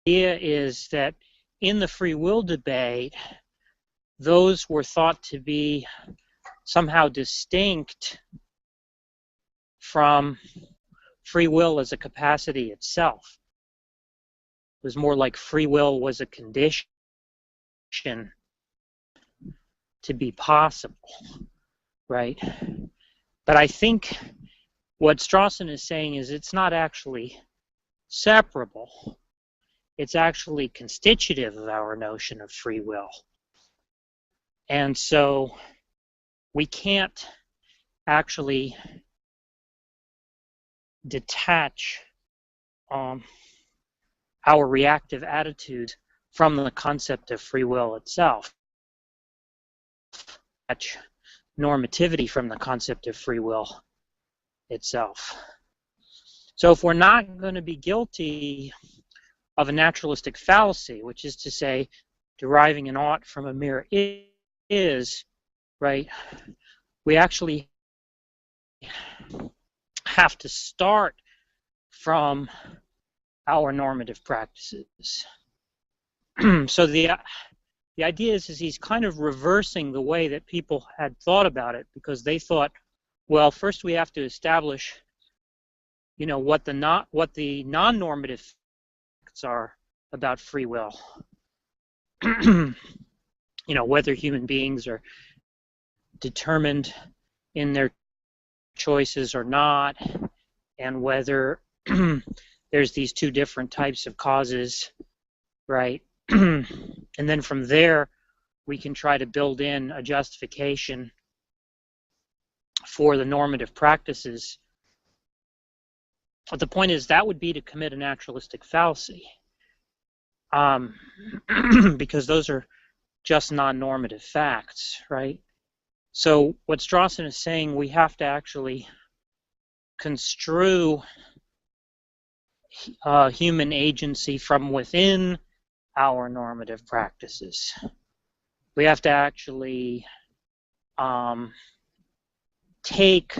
idea is that in the free will debate, those were thought to be somehow distinct from free will as a capacity itself. It was more like free will was a condition to be possible, right? But I think what Strawson is saying is it's not actually separable. It's actually constitutive of our notion of free will. And so we can't actually detach our reactive attitudes from the concept of free will itself. Detach normativity from the concept of free will itself. So if we're not going to be guilty of a naturalistic fallacy, which is to say deriving an ought from a mere is, right, we actually have to start from our normative practices. So the idea is he's kind of reversing the way that people had thought about it, because they thought, well, first we have to establish, you know, what the non-normative facts are about free will. You know, whether human beings are determined in their choices or not, and whether there's these two different types of causes, right? And then from there, we can try to build in a justification for the normative practices. But the point is that would be to commit a naturalistic fallacy, because those are just non-normative facts, right? So what Strawson is saying, we have to actually construe human agency from within our normative practices. We have to actually take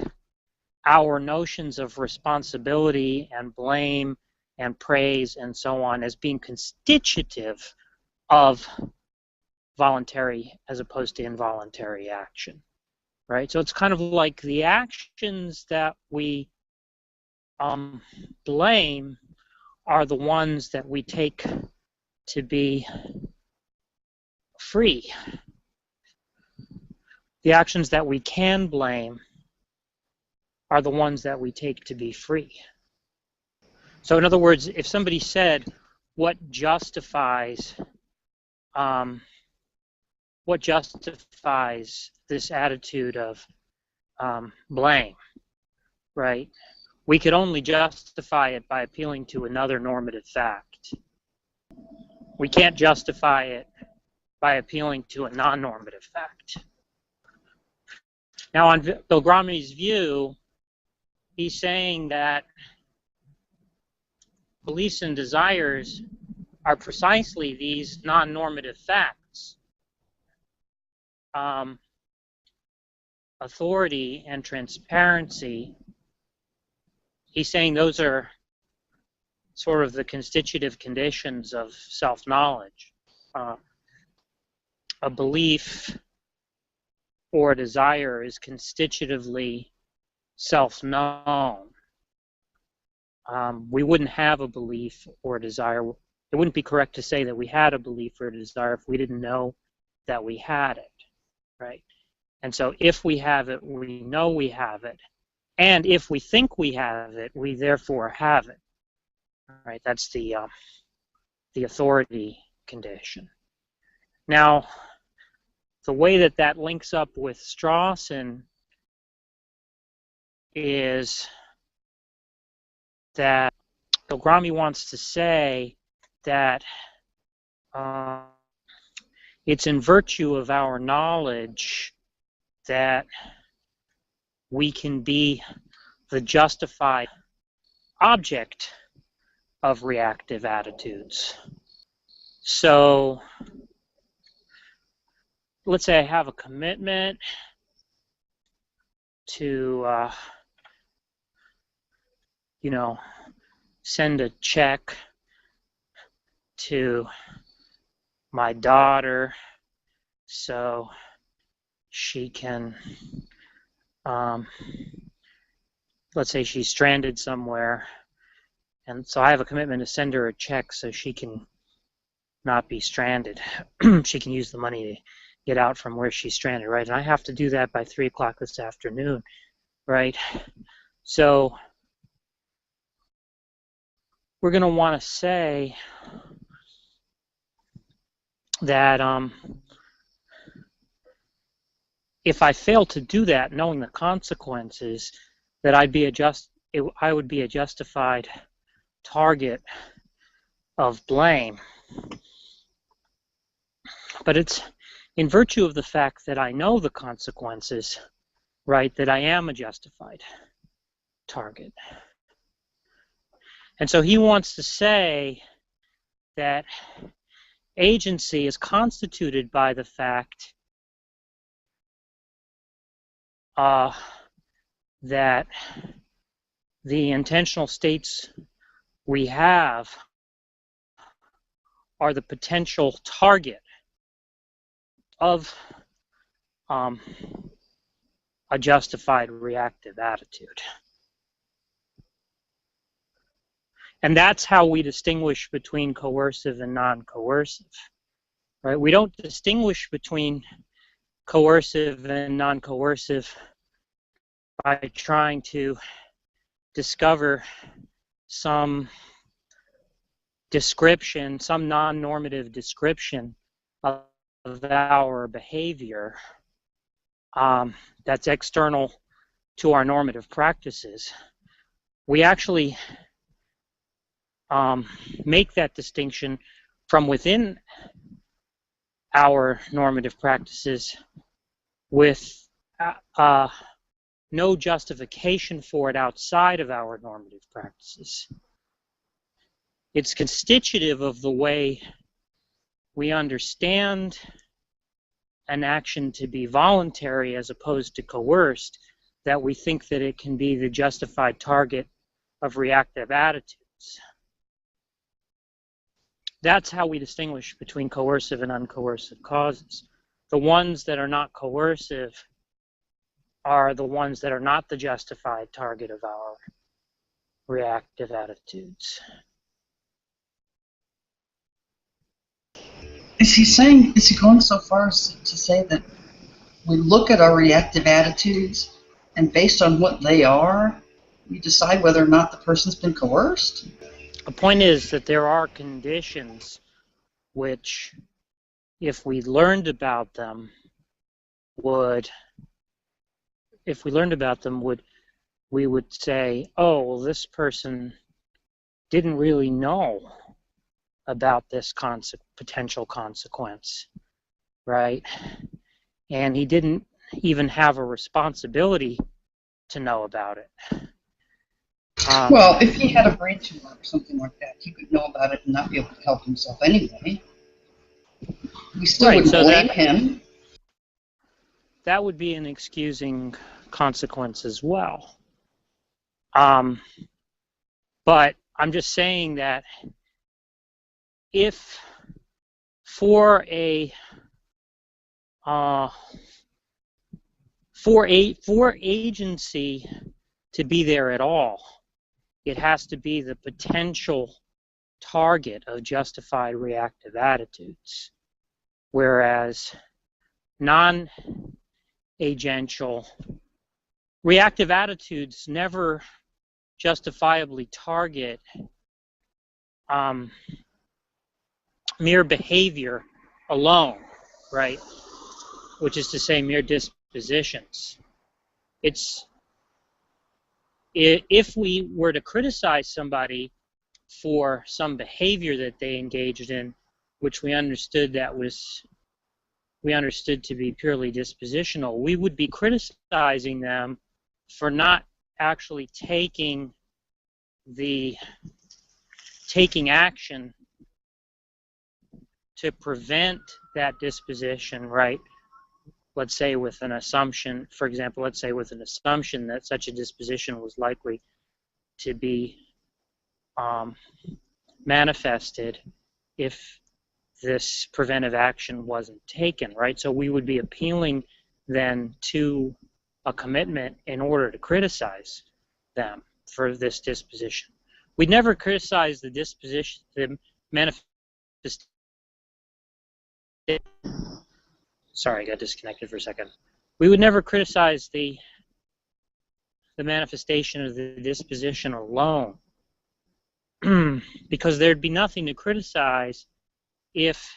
our notions of responsibility and blame and praise and so on as being constitutive of voluntary as opposed to involuntary action, right? So it's kind of like the actions that we blame are the ones that we take to be free. The actions that we can blame are the ones that we take to be free. So in other words, if somebody said, what justifies this attitude of blame, right? We could only justify it by appealing to another normative fact. We can't justify it by appealing to a non-normative fact. Now, on Bilgrami's view, he's saying that beliefs and desires are precisely these non-normative facts. Authority and transparency, he's saying those are sort of the constitutive conditions of self-knowledge. A belief or a desire is constitutively self-known. We wouldn't have a belief or a desire. It wouldn't be correct to say that we had a belief or a desire if we didn't know that we had it, right? And so if we have it, we know we have it. And if we think we have it, we therefore have it, right? That's the authority condition. Now, the way that that links up with Strawson is that Bilgrami wants to say that it's in virtue of our knowledge that we can be the justified object of reactive attitudes. So let's say I have a commitment to, you know, send a check to my daughter so she can, let's say she's stranded somewhere, and so I have a commitment to send her a check so she can not be stranded. She can use the money to get out from where she's stranded, right? And I have to do that by 3 o'clock this afternoon, right? So we're going to want to say that if I fail to do that, knowing the consequences, that I would be a justified target of blame. But it's in virtue of the fact that I know the consequences, right, that I am a justified target. And so he wants to say that agency is constituted by the fact that the intentional states we have are the potential target of a justified reactive attitude. And that's how we distinguish between coercive and non-coercive, right? We don't distinguish between coercive and non-coercive by trying to discover some description, some non-normative description of our behavior that's external to our normative practices. We actually make that distinction from within our normative practices with no justification for it outside of our normative practices. It's constitutive of the way we understand an action to be voluntary as opposed to coerced, that we think that it can be the justified target of reactive attitudes. That's how we distinguish between coercive and uncoercive causes. The ones that are not coercive are the ones that are not the justified target of our reactive attitudes. Is he going so far as to say that we look at our reactive attitudes and based on what they are, we decide whether or not the person's been coerced? The point is that there are conditions which, if we learned about them, we would say, oh, well, this person didn't really know about this potential consequence, right? And he didn't even have a responsibility to know about it. Well, if he had a brain tumor or something like that, he could know about it and not be able to help himself anyway. We still wouldn't blame him. That would be an excusing consequence as well. But I'm just saying that if for agency to be there at all, it has to be the potential target of justified reactive attitudes, whereas non-agential reactive attitudes never justifiably target mere behavior alone, right? Which is to say mere dispositions. If we were to criticize somebody for some behavior that they engaged in, which we understood to be purely dispositional, we would be criticizing them for not actually taking action to prevent that disposition, right? Let's say with an assumption, for example, let's say with an assumption that such a disposition was likely to be manifested, if this preventive action wasn't taken, right? So we would be appealing then to a commitment in order to criticize them for this disposition. We'd never criticize the disposition, the manifestation. Sorry, I got disconnected for a second. We would never criticize the manifestation of the disposition alone, because there'd be nothing to criticize if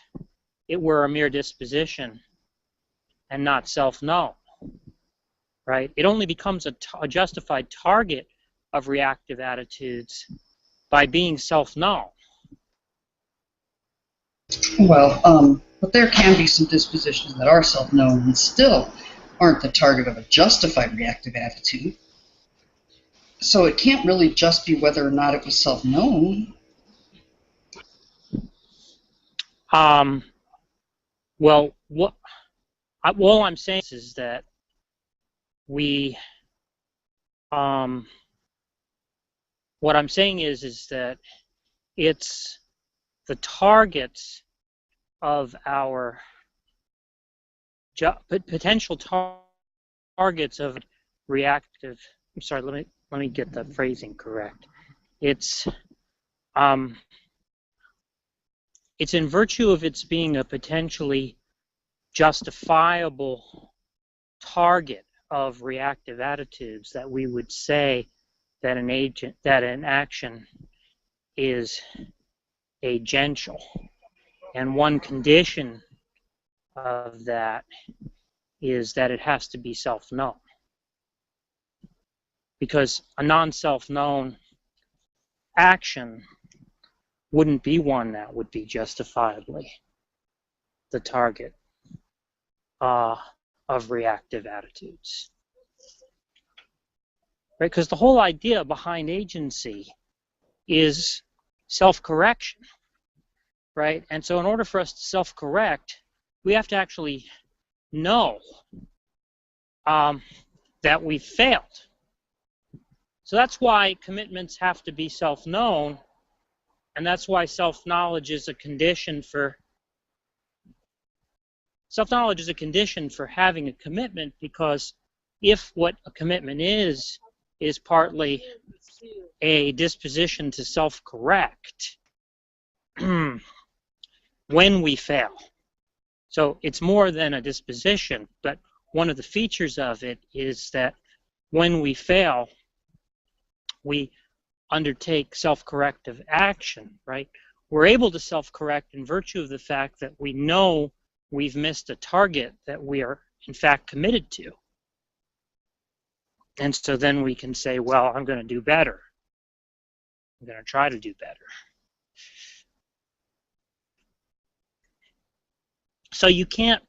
it were a mere disposition and not self-known, right? It only becomes a justified target of reactive attitudes by being self-known. Well, but there can be some dispositions that are self-known and still aren't the target of a justified reactive attitude. So it can't really just be whether or not it was self-known. Well, all I'm saying is that we, what I'm saying is that it's the targets of our potential targets of reactive. I'm sorry. Let me get the phrasing correct. It's in virtue of its being a potentially justifiable target of reactive attitudes that we would say that an action is agential. And one condition of that is that it has to be self-known. Because a non-self-known action wouldn't be one that would be justifiably the target of reactive attitudes. Right? Because the whole idea behind agency is self-correction. Right? And so in order for us to self-correct, we have to actually know that we failed. So that's why commitments have to be self-known, and that's why self-knowledge is a condition for having a commitment, because if what a commitment is partly a disposition to self-correct when we fail. So it's more than a disposition, but one of the features of it is that when we fail, we undertake self-corrective action, right? We're able to self-correct in virtue of the fact that we know we've missed a target that we are, in fact, committed to. And so then we can say, well, I'm going to do better. I'm going to try to do better. So you can't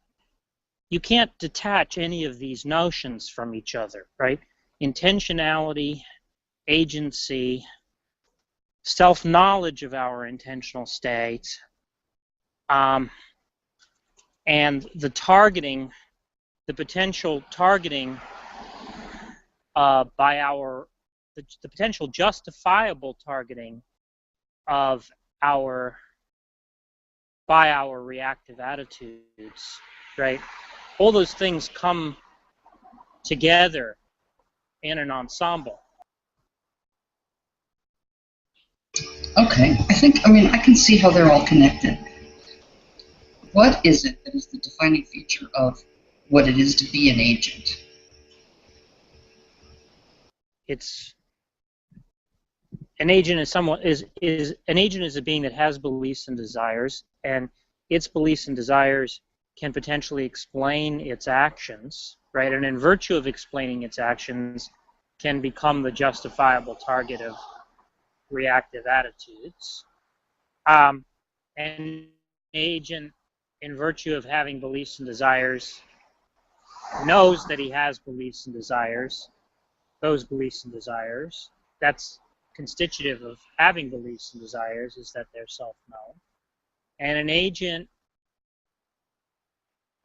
detach any of these notions from each other, right? Intentionality, agency, self-knowledge of our intentional states, and the targeting, the potential targeting the potential justifiable targeting of by our reactive attitudes, right? All those things come together in an ensemble. Okay, I can see how they're all connected. What is it that is the defining feature of what it is to be an agent? An agent is a being that has beliefs and desires, and its beliefs and desires can potentially explain its actions, right? And in virtue of explaining its actions, can become the justifiable target of reactive attitudes. An agent, in virtue of having beliefs and desires, knows that he has beliefs and desires. Those beliefs and desires, that's constitutive of having beliefs and desires, is that they're self-known. And an agent,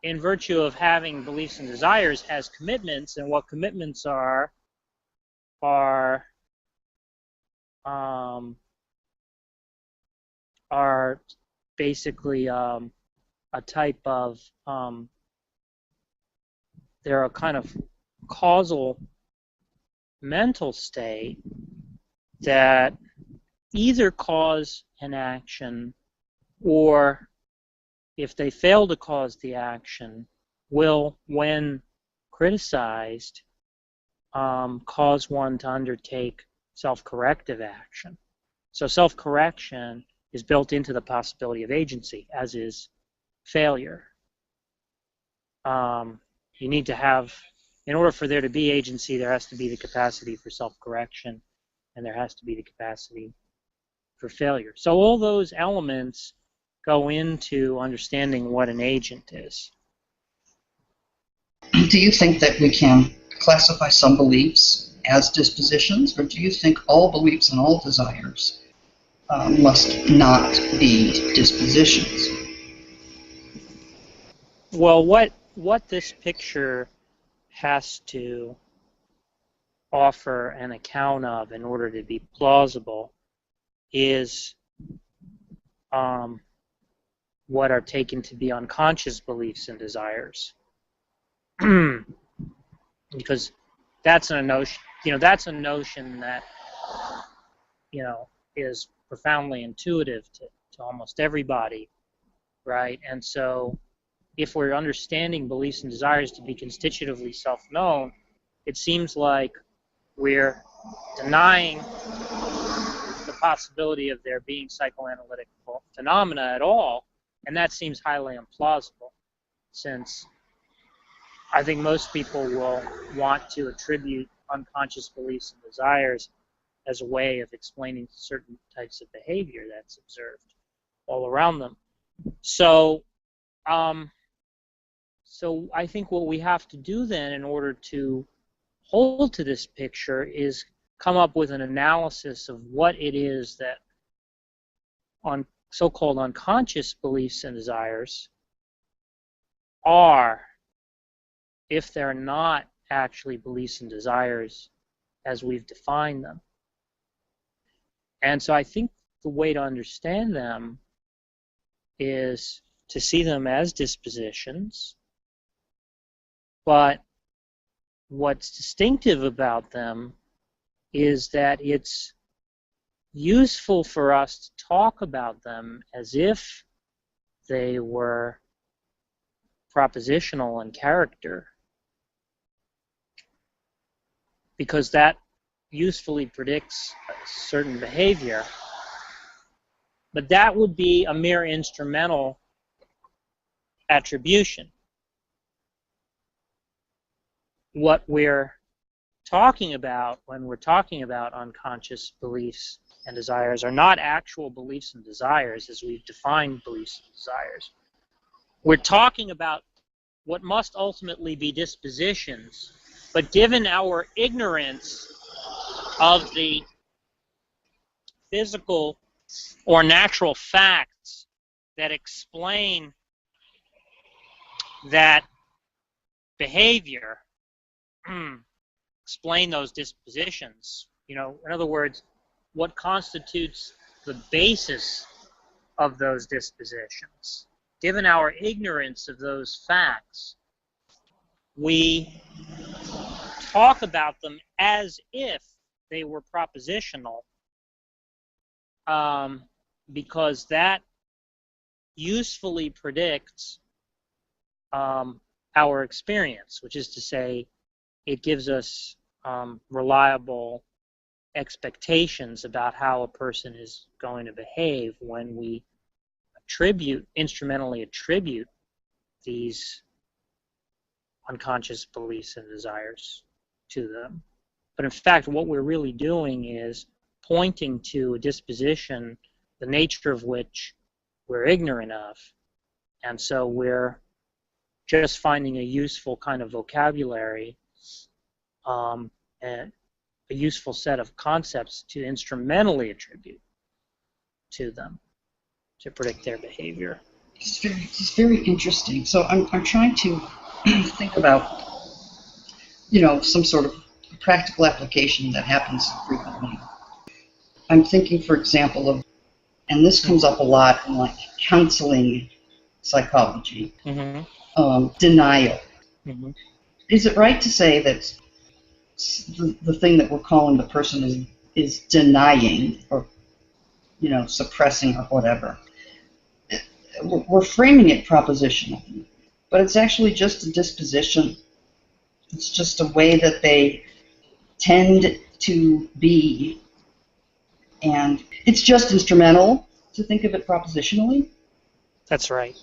in virtue of having beliefs and desires, has commitments, and what commitments are basically a type of, they're a kind of causal mental state that either cause an action, or if they fail to cause the action, will, when criticized, cause one to undertake self-corrective action. So self-correction is built into the possibility of agency, as is failure. You need to have, in order for there to be agency, there has to be the capacity for self-correction, and there has to be the capacity for failure. So all those elements go into understanding what an agent is. Do you think that we can classify some beliefs as dispositions, or do you think all beliefs and all desires must not be dispositions? Well, what this picture has to offer an account of in order to be plausible is what are taken to be unconscious beliefs and desires. Because that's a notion, that's a notion that, is profoundly intuitive to almost everybody, right? And so if we're understanding beliefs and desires to be constitutively self-known, it seems like we're denying the possibility of there being psychoanalytic phenomena at all, and that seems highly implausible, since I think most people will want to attribute unconscious beliefs and desires as a way of explaining certain types of behavior that's observed all around them. So, so I think what we have to do then in order to hold to this picture is come up with an analysis of what it is that on so-called unconscious beliefs and desires are, if they're not actually beliefs and desires as we've defined them. And so I think the way to understand them is to see them as dispositions, but what's distinctive about them is that it's useful for us to talk about them as if they were propositional in character, because that usefully predicts a certain behavior. But that would be a mere instrumental attribution. What we're talking about when we're talking about unconscious beliefs and desires are not actual beliefs and desires as we've defined beliefs and desires. We're talking about what must ultimately be dispositions, but given our ignorance of the physical or natural facts that explain that behavior, explain those dispositions. In other words, what constitutes the basis of those dispositions. Given our ignorance of those facts, we talk about them as if they were propositional, because that usefully predicts our experience, which is to say, it gives us reliable expectations about how a person is going to behave when we instrumentally attribute these unconscious beliefs and desires to them. But in fact, what we're really doing is pointing to a disposition, the nature of which we're ignorant of. And so we're just finding a useful kind of vocabulary and a useful set of concepts to instrumentally attribute to them to predict their behavior. It's very interesting. So I'm trying to think about, some sort of practical application that happens frequently. I'm thinking, for example, of, and this comes up a lot in like counseling psychology, Mm-hmm. denial. Mm-hmm. Is it right to say that the thing that we're calling the person is denying or, suppressing or whatever? We're framing it propositionally, but it's actually just a disposition. It's just a way that they tend to be, and it's just instrumental to think of it propositionally. That's right.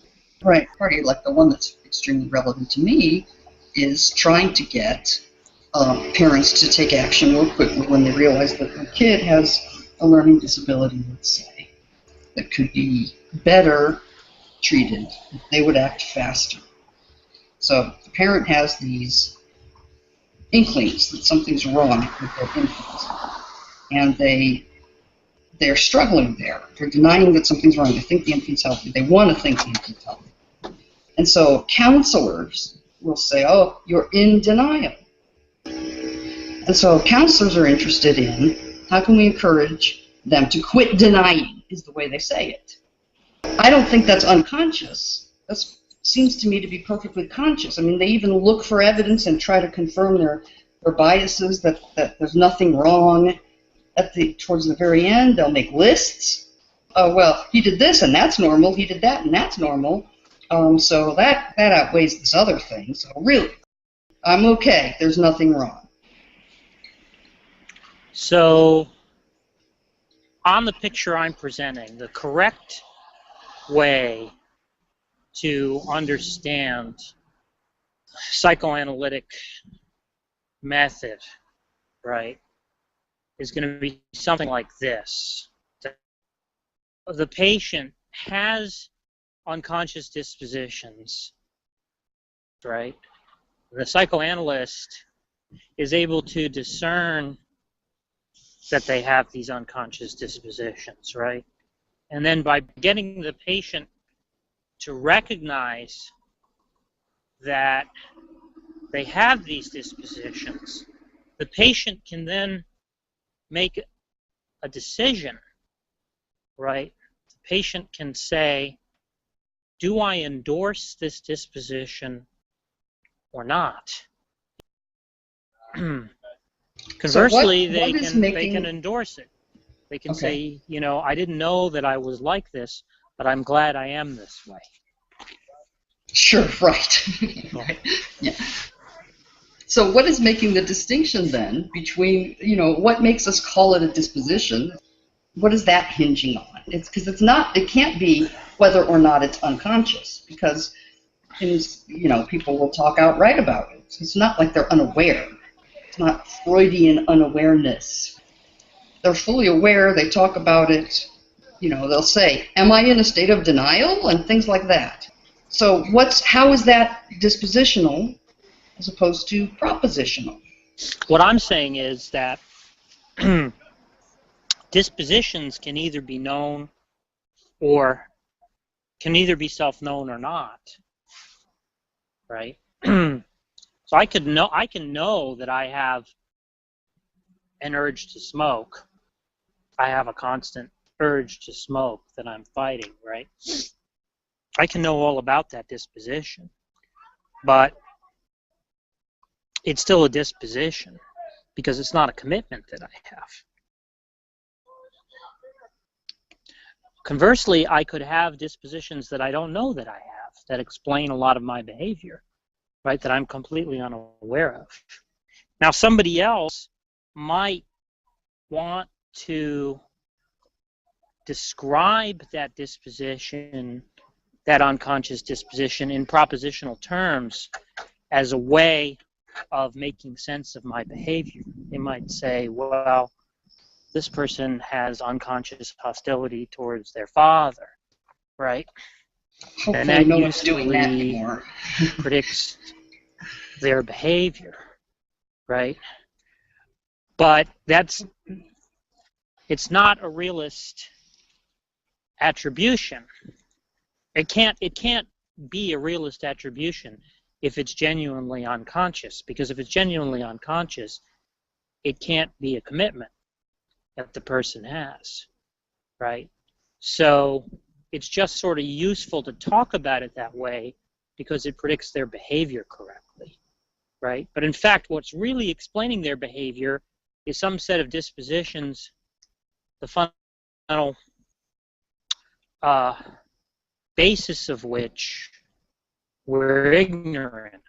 Right. Party, like the one that's extremely relevant to me, is trying to get parents to take action more quickly when they realize that their kid has a learning disability, let's say, that could be better treated if they would act faster. So the parent has these inklings that something's wrong with their infant, and they're struggling there. They're denying that something's wrong. They think the infant's healthy. They want to think the infant's healthy. And so counselors will say, oh, you're in denial. And so counselors are interested in how can we encourage them to quit denying, is the way they say it. I don't think that's unconscious. That seems to me to be perfectly conscious. I mean, they even look for evidence and try to confirm their biases, that there's nothing wrong. Towards the very end, they'll make lists. Oh, well, he did this, and that's normal. He did that, and that's normal. So that outweighs this other thing. So really, I'm okay. There's nothing wrong. So on the picture I'm presenting, the correct way to understand psychoanalytic method, right, is going to be something like this. The patient has unconscious dispositions, right? The psychoanalyst is able to discern that they have these unconscious dispositions, right? And then by getting the patient to recognize that they have these dispositions, the patient can then make a decision, right? The patient can say, do I endorse this disposition or not? Conversely, so they can endorse it. They can say, I didn't know that I was like this, but I'm glad I am this way. Sure, right. Right. Yeah. So what is making the distinction then between, what makes us call it a disposition? What is that hinging on? It's because it can't be whether or not it's unconscious, because people will talk outright about it. It's not like they're unaware. It's not Freudian unawareness. They're fully aware, they talk about it, they'll say, am I in a state of denial? And things like that. So how is that dispositional as opposed to propositional? What I'm saying is that dispositions can either be known or can either be self-known or not, right? So I can know that I have an urge to smoke. I have a constant urge to smoke that I'm fighting, right? I can know all about that disposition, but it's still a disposition because it's not a commitment that I have. Conversely, I could have dispositions that I don't know that I have that explain a lot of my behavior, right, that I'm completely unaware of. Now, somebody else might want to describe that disposition, that unconscious disposition, in propositional terms as a way of making sense of my behavior. They might say, well, this person has unconscious hostility towards their father, right? Hopefully and that no one's doing that usually anymore. predicts their behavior, right? But it's not a realist attribution. It can't be a realist attribution if it's genuinely unconscious, because if it's genuinely unconscious, it can't be a commitment that the person has, right? So it's just sort of useful to talk about it that way because it predicts their behavior correctly, right? But in fact, what's really explaining their behavior is some set of dispositions, the fundamental basis of which we're ignorant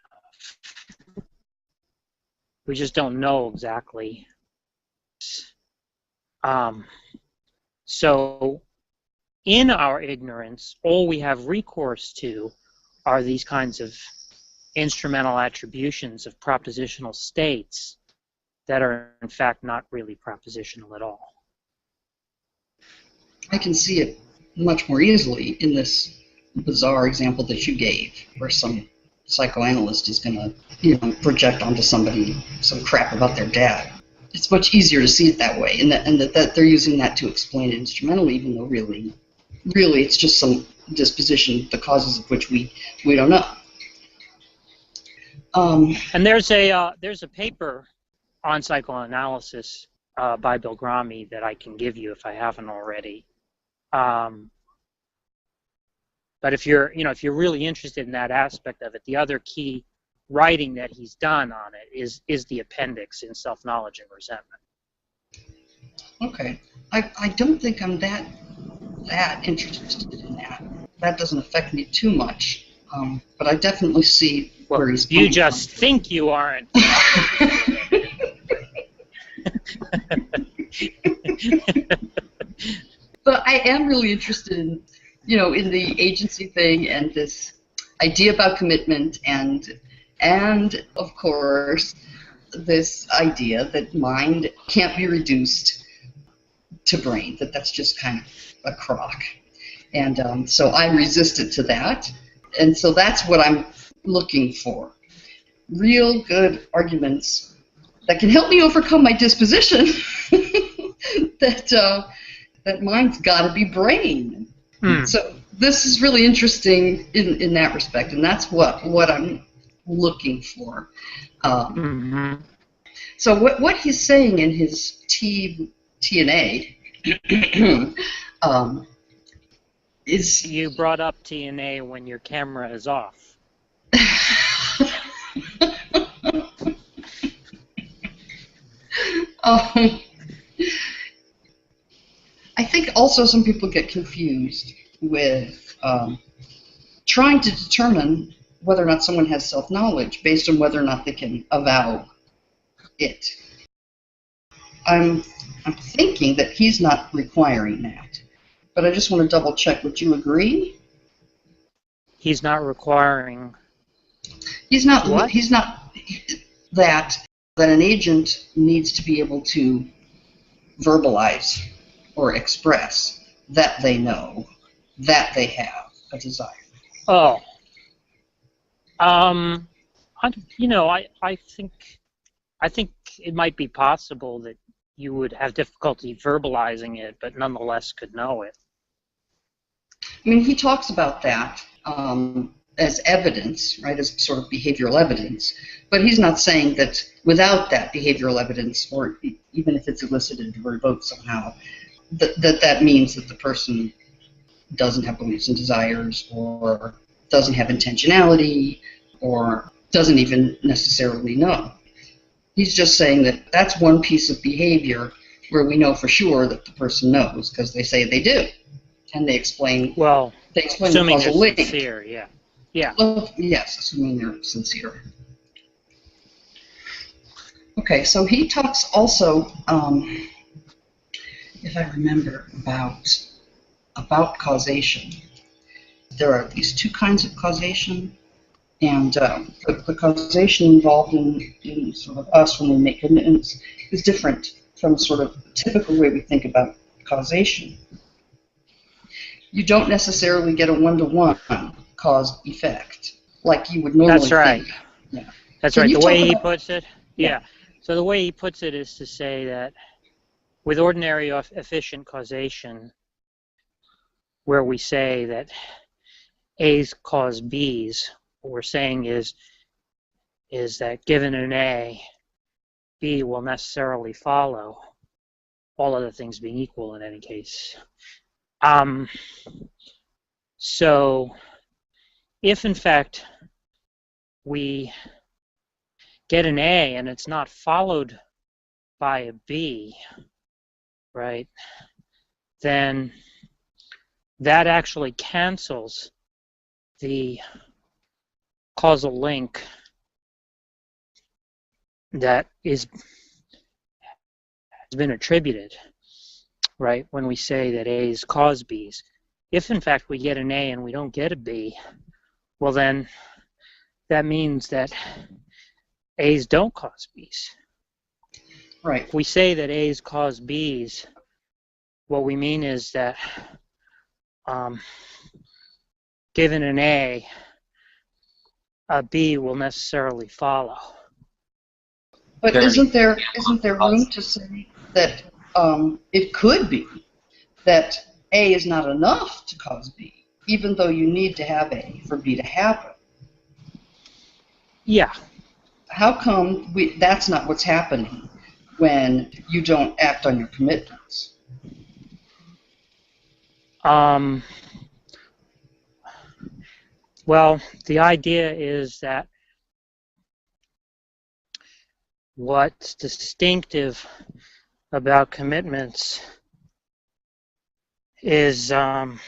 of. We just don't know exactly. So in our ignorance, all we have recourse to are these kinds of instrumental attributions of propositional states that are in fact not really propositional at all. I can see it much more easily in this bizarre example that you gave, where some psychoanalyst is going to, project onto somebody some crap about their dad. It's much easier to see it that way, and that they're using that to explain it instrumentally, even though really it's just some disposition, the causes of which we don't know. And there's a paper on psychoanalysis by Bilgrami that I can give you if I haven't already. But if you're really interested in that aspect of it, the other key writing that he's done on it is the appendix in Self-Knowledge and Resentment. Okay. I don't think I'm that interested in that. That doesn't affect me too much. But I definitely see where he's coming from. You just think you aren't. But I am really interested in, in the agency thing and this idea about commitment and of course this idea that mind can't be reduced to brain, that's just kind of a crock. And so I resisted to that. And so that's what I'm looking for. Real good arguments that can help me overcome my disposition that mind's got to be brain. So this is really interesting in that respect, and that's what I'm looking for. So what he's saying in his T&A is... You brought up T&A when your camera is off. I think also some people get confused with trying to determine whether or not someone has self-knowledge based on whether or not they can avow it. I'm thinking that he's not requiring that, but I just want to double check. Would you agree? He's not requiring. He's not. What? He's not that an agent needs to be able to verbalize or express that they know that they have a desire. Oh. I think it might be possible that you would have difficulty verbalizing it, but nonetheless could know it. I mean, he talks about that as evidence, right, as sort of behavioral evidence, but he's not saying that without that behavioral evidence, or even if it's elicited or evoked somehow, that means that the person doesn't have beliefs and desires, or doesn't have intentionality, or doesn't even necessarily know. He's just saying that that's one piece of behavior where we know for sure that the person knows, because they say they do, and they explain. Well, the assuming causal they're link. sincere, yeah. Yeah. Well, yes, assuming they're sincere. Okay, so he talks also, if I remember, about causation. There are these two kinds of causation, and the causation involved in sort of us when we make commitments is different from sort of the typical way we think about causation. You don't necessarily get a one-to-one cause-effect like you would normally That's right. think. Yeah. That's Can right. you The way talk he about- puts it, yeah. So the way he puts it is to say that with ordinary efficient causation, where we say that A's cause B's, what we're saying is that given an A, B will necessarily follow, all other things being equal in any case. So if in fact we get an A and it's not followed by a B, right, then that actually cancels the causal link that has been attributed, right, when we say that A's cause B's. If in fact we get an A and we don't get a B, well then that means that A's don't cause B's. Right. If we say that A's cause B's, what we mean is that given an A B will necessarily follow. But isn't there room to say that it could be that A is not enough to cause B, even though you need to have A for B to happen? Yeah. How come that's not what's happening when you don't act on your commitments? Well, the idea is that what's distinctive about commitments is that,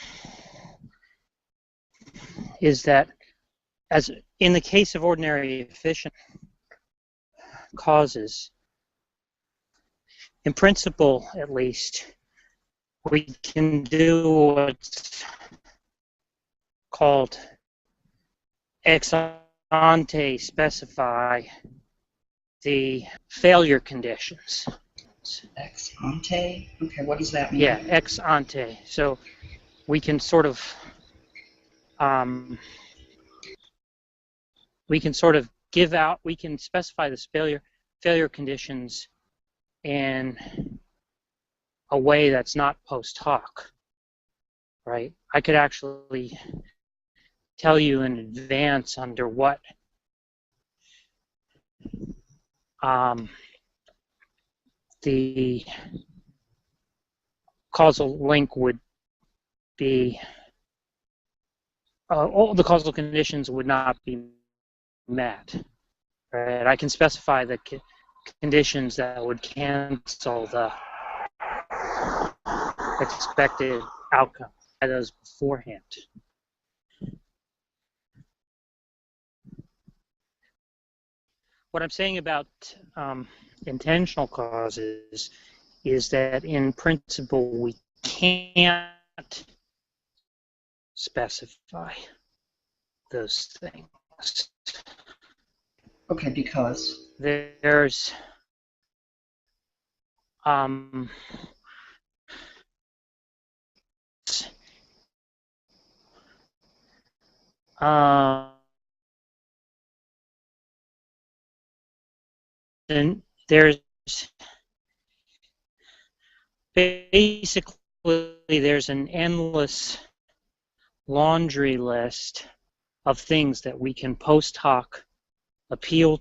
as in the case of ordinary efficient causes, in principle at least, we can do what's called ex ante specify the failure conditions. Ex ante? Okay, what does that mean? Yeah, ex ante. So we can sort of give out, we can specify this failure conditions in a way that's not post hoc, right? I could actually tell you in advance under what the causal link would be, all the causal conditions would not be met, right? I can specify the conditions that would cancel the expected outcome by those beforehand. What I'm saying about intentional causes is that in principle we can't specify those things. Okay, because? There's and there's basically there's an endless laundry list of things that we can post hoc appeal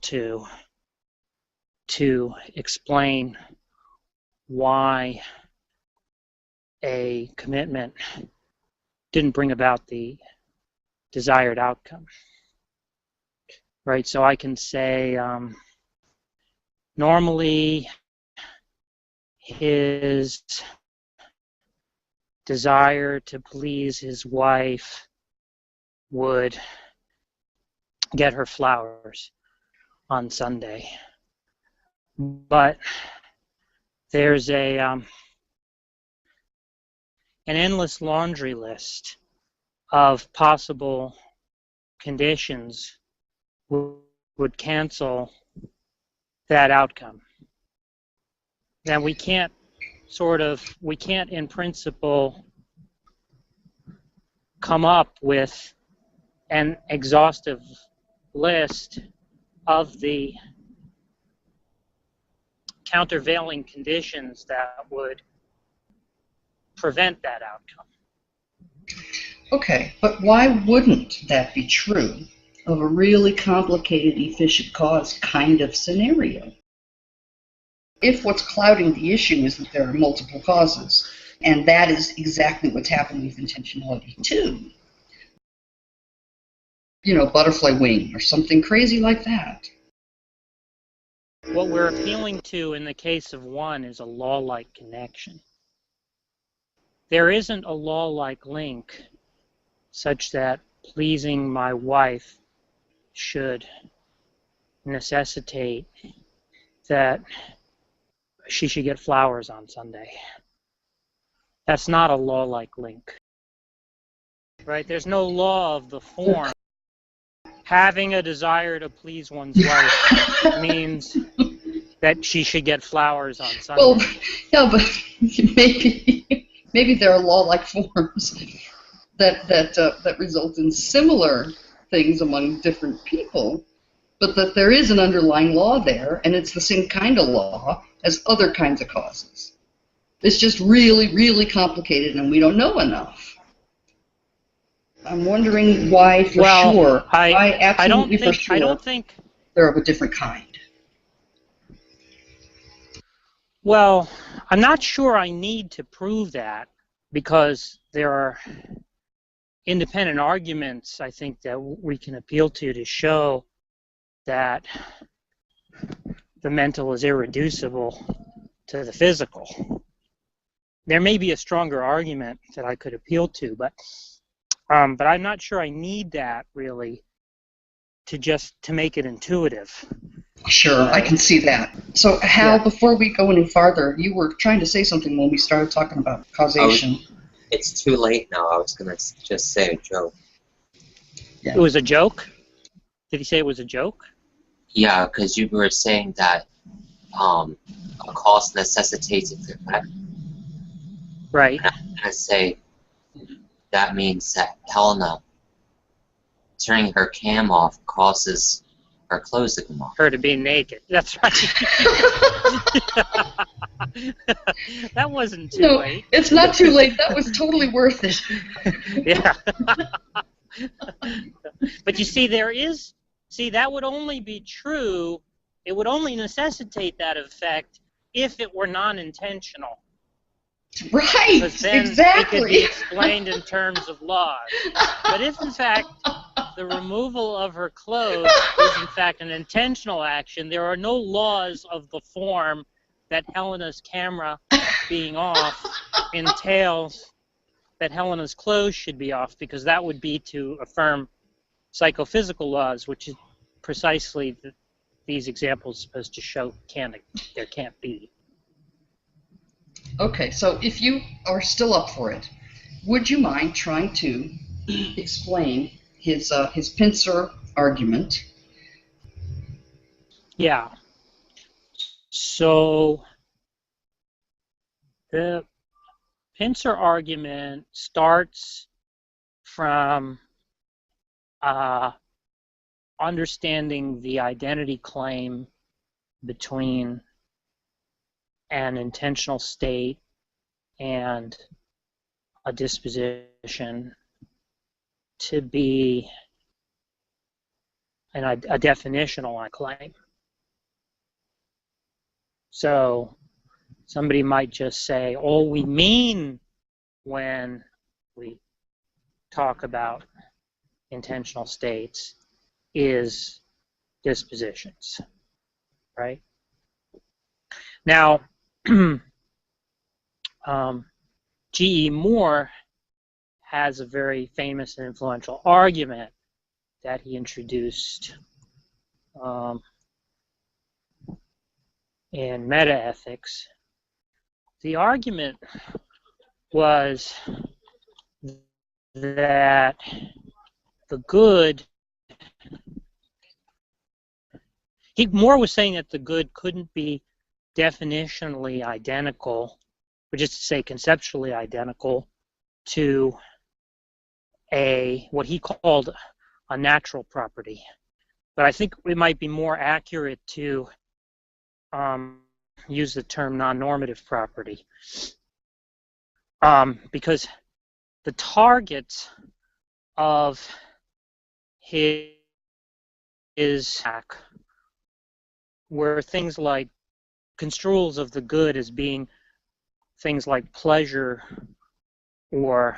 to explain why a commitment didn't bring about the desired outcome, right? So I can say normally his desire to please his wife would get her flowers on Sunday, but there's an endless laundry list of possible conditions would cancel that outcome. Then we can't in principle come up with an exhaustive list of the countervailing conditions that would prevent that outcome. Okay, but why wouldn't that be true of a really complicated efficient cause kind of scenario? If what's clouding the issue is that there are multiple causes, and that is exactly what's happening with intentionality too, butterfly wing or something crazy like that. What we're appealing to in the case of one is a law-like connection. There isn't a law-like link such that pleasing my wife should necessitate that she should get flowers on Sunday. That's not a law-like link, right? There's no law of the form. Having a desire to please one's wife means that she should get flowers on Sunday. Well, yeah, but maybe there are law-like forms that result in similar things among different people, but that there is an underlying law there, and it's the same kind of law as other kinds of causes. It's just really, really complicated, and we don't know enough. I'm wondering why, for sure. I don't think they're of a different kind. Well, I'm not sure I need to prove that, because there are independent arguments, I think, that we can appeal to show that the mental is irreducible to the physical. There may be a stronger argument that I could appeal to, but I'm not sure I need that really to make it intuitive. Sure, I can see that. So, Hal, before we go any farther, you were trying to say something when we started talking about causation. It's too late now. I was going to just say a joke. Yeah. It was a joke? Did he say it was a joke? Yeah, because you were saying that a cause necessitates its effect. Right. And I'm going to say that means that Helena turning her cam off causes her clothes to come off. Her to be naked. That's right. That wasn't too late. It's not too late. That was totally worth it. Yeah. But you see, that would only be true, it would only necessitate that effect if it were non-intentional. Right, because then exactly. It could be explained in terms of laws. But if, in fact, the removal of her clothes is, in fact, an intentional action, there are no laws of the form that Helena's camera being off entails that Helena's clothes should be off, because that would be to affirm psychophysical laws, which is precisely these examples supposed to show there can't be. Okay, so if you are still up for it, would you mind trying to explain his pincer argument? Yeah. So the pincer argument starts from understanding the identity claim between an intentional state and a disposition to be a definitional claim. So somebody might just say, all we mean when we talk about intentional states is dispositions, right? Now, G.E. Moore has a very famous and influential argument that he introduced in metaethics. The argument was that the good, Moore was saying that the good couldn't be definitionally identical, or just to say conceptually identical, to what he called a natural property. But I think it might be more accurate to use the term non-normative property, because the targets of his attack were things like construals of the good as being things like pleasure or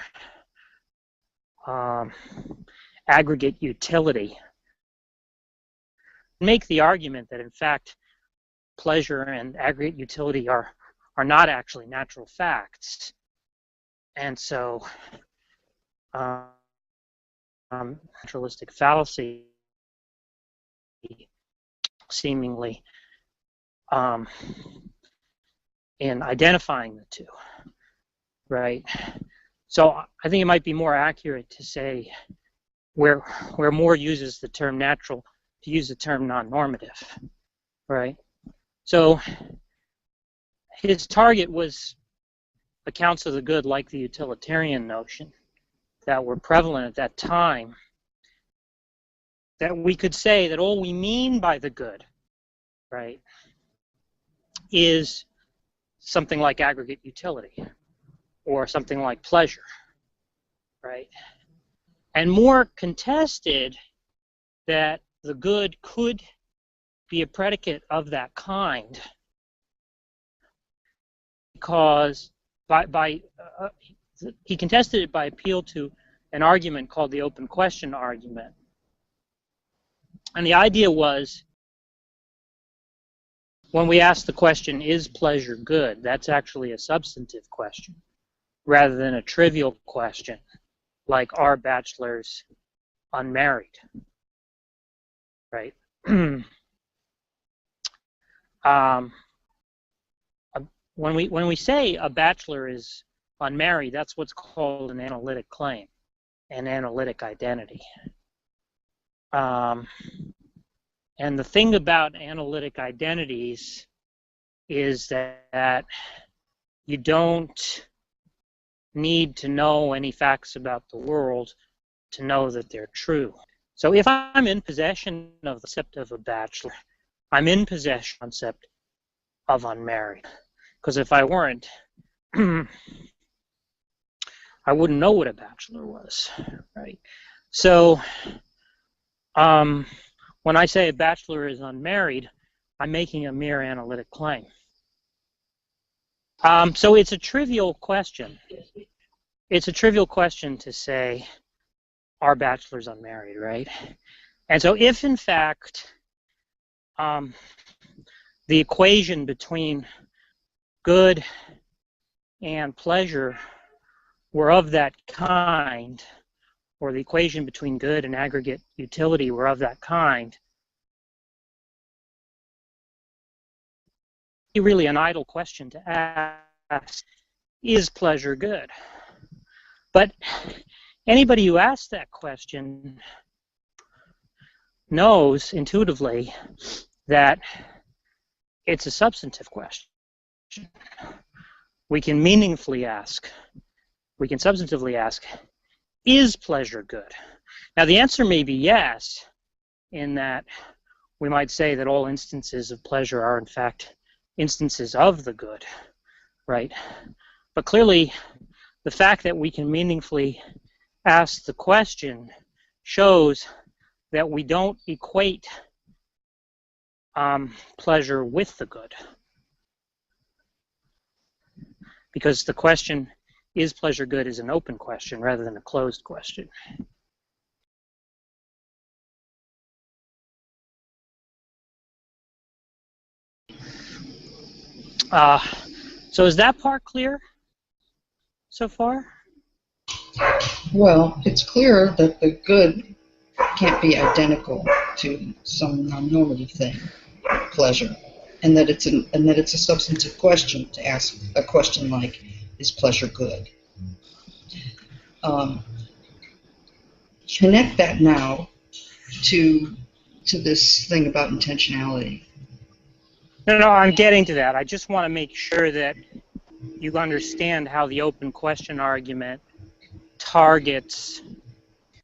aggregate utility. Make the argument that in fact pleasure and aggregate utility are not actually natural facts, and so naturalistic fallacy seemingly in identifying the two, right? So I think it might be more accurate to say where Moore uses the term natural to use the term non-normative, right? So his target was accounts of the good like the utilitarian notion that were prevalent at that time, that we could say that all we mean by the good, right, is something like aggregate utility or something like pleasure, right? And Moore contested that the good could be a predicate of that kind because he contested it by appeal to an argument called the open question argument. And the idea was, when we ask the question, is pleasure good, that's actually a substantive question rather than a trivial question like, are bachelors unmarried, right? When we say a bachelor is unmarried, that's what's called an analytic claim, an analytic identity. And the thing about analytic identities is that you don't need to know any facts about the world to know that they're true. So if I'm in possession of the concept of a bachelor, I'm in possession of the concept of unmarried. Because if I weren't, I wouldn't know what a bachelor was, right? So when I say a bachelor is unmarried, I'm making a mere analytic claim. So it's a trivial question. It's a trivial question to say, are bachelors unmarried, right? And so if, in fact, the equation between good and pleasure were of that kind, or the equation between good and aggregate utility were of that kind, it's really an idle question to ask, is pleasure good? But anybody who asks that question knows intuitively that it's a substantive question. We can meaningfully ask, we can substantively ask, is pleasure good? Now the answer may be yes, in that we might say that all instances of pleasure are in fact instances of the good, right? But clearly the fact that we can meaningfully ask the question shows that we don't equate pleasure with the good. Because the question, is pleasure good, is an open question rather than a closed question. So is that part clear so far? Well, it's clear that the good can't be identical to some non-normative thing, pleasure, and that it's a substantive question to ask a question like, is pleasure good? Connect that now to this thing about intentionality. No, I'm getting to that. I just want to make sure that you understand how the open question argument targets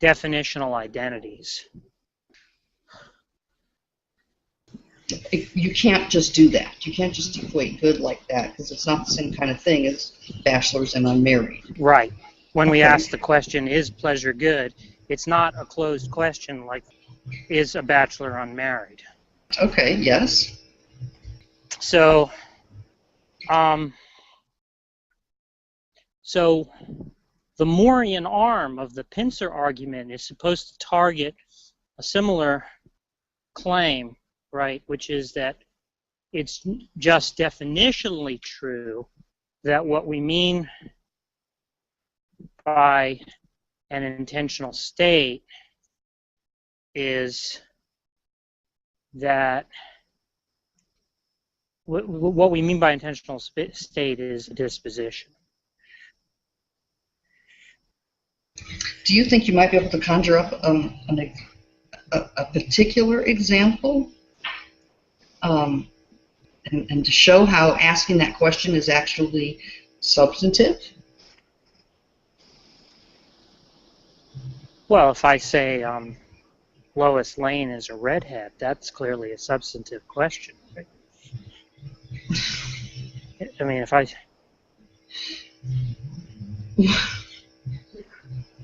definitional identities. You can't just do that. You can't just equate good like that, because it's not the same kind of thing as bachelors and unmarried. Right. When we ask the question, is pleasure good, it's not a closed question like, is a bachelor unmarried? Okay, yes. So, The Moorean arm of the pincer argument is supposed to target a similar claim, right, which is that it's just definitionally true that what we mean by an intentional state is that what we mean by intentional state is a disposition. Do you think you might be able to conjure up a particular example and to show how asking that question is actually substantive? Well, if I say Lois Lane is a redhead, that's clearly a substantive question, right? I mean, if I...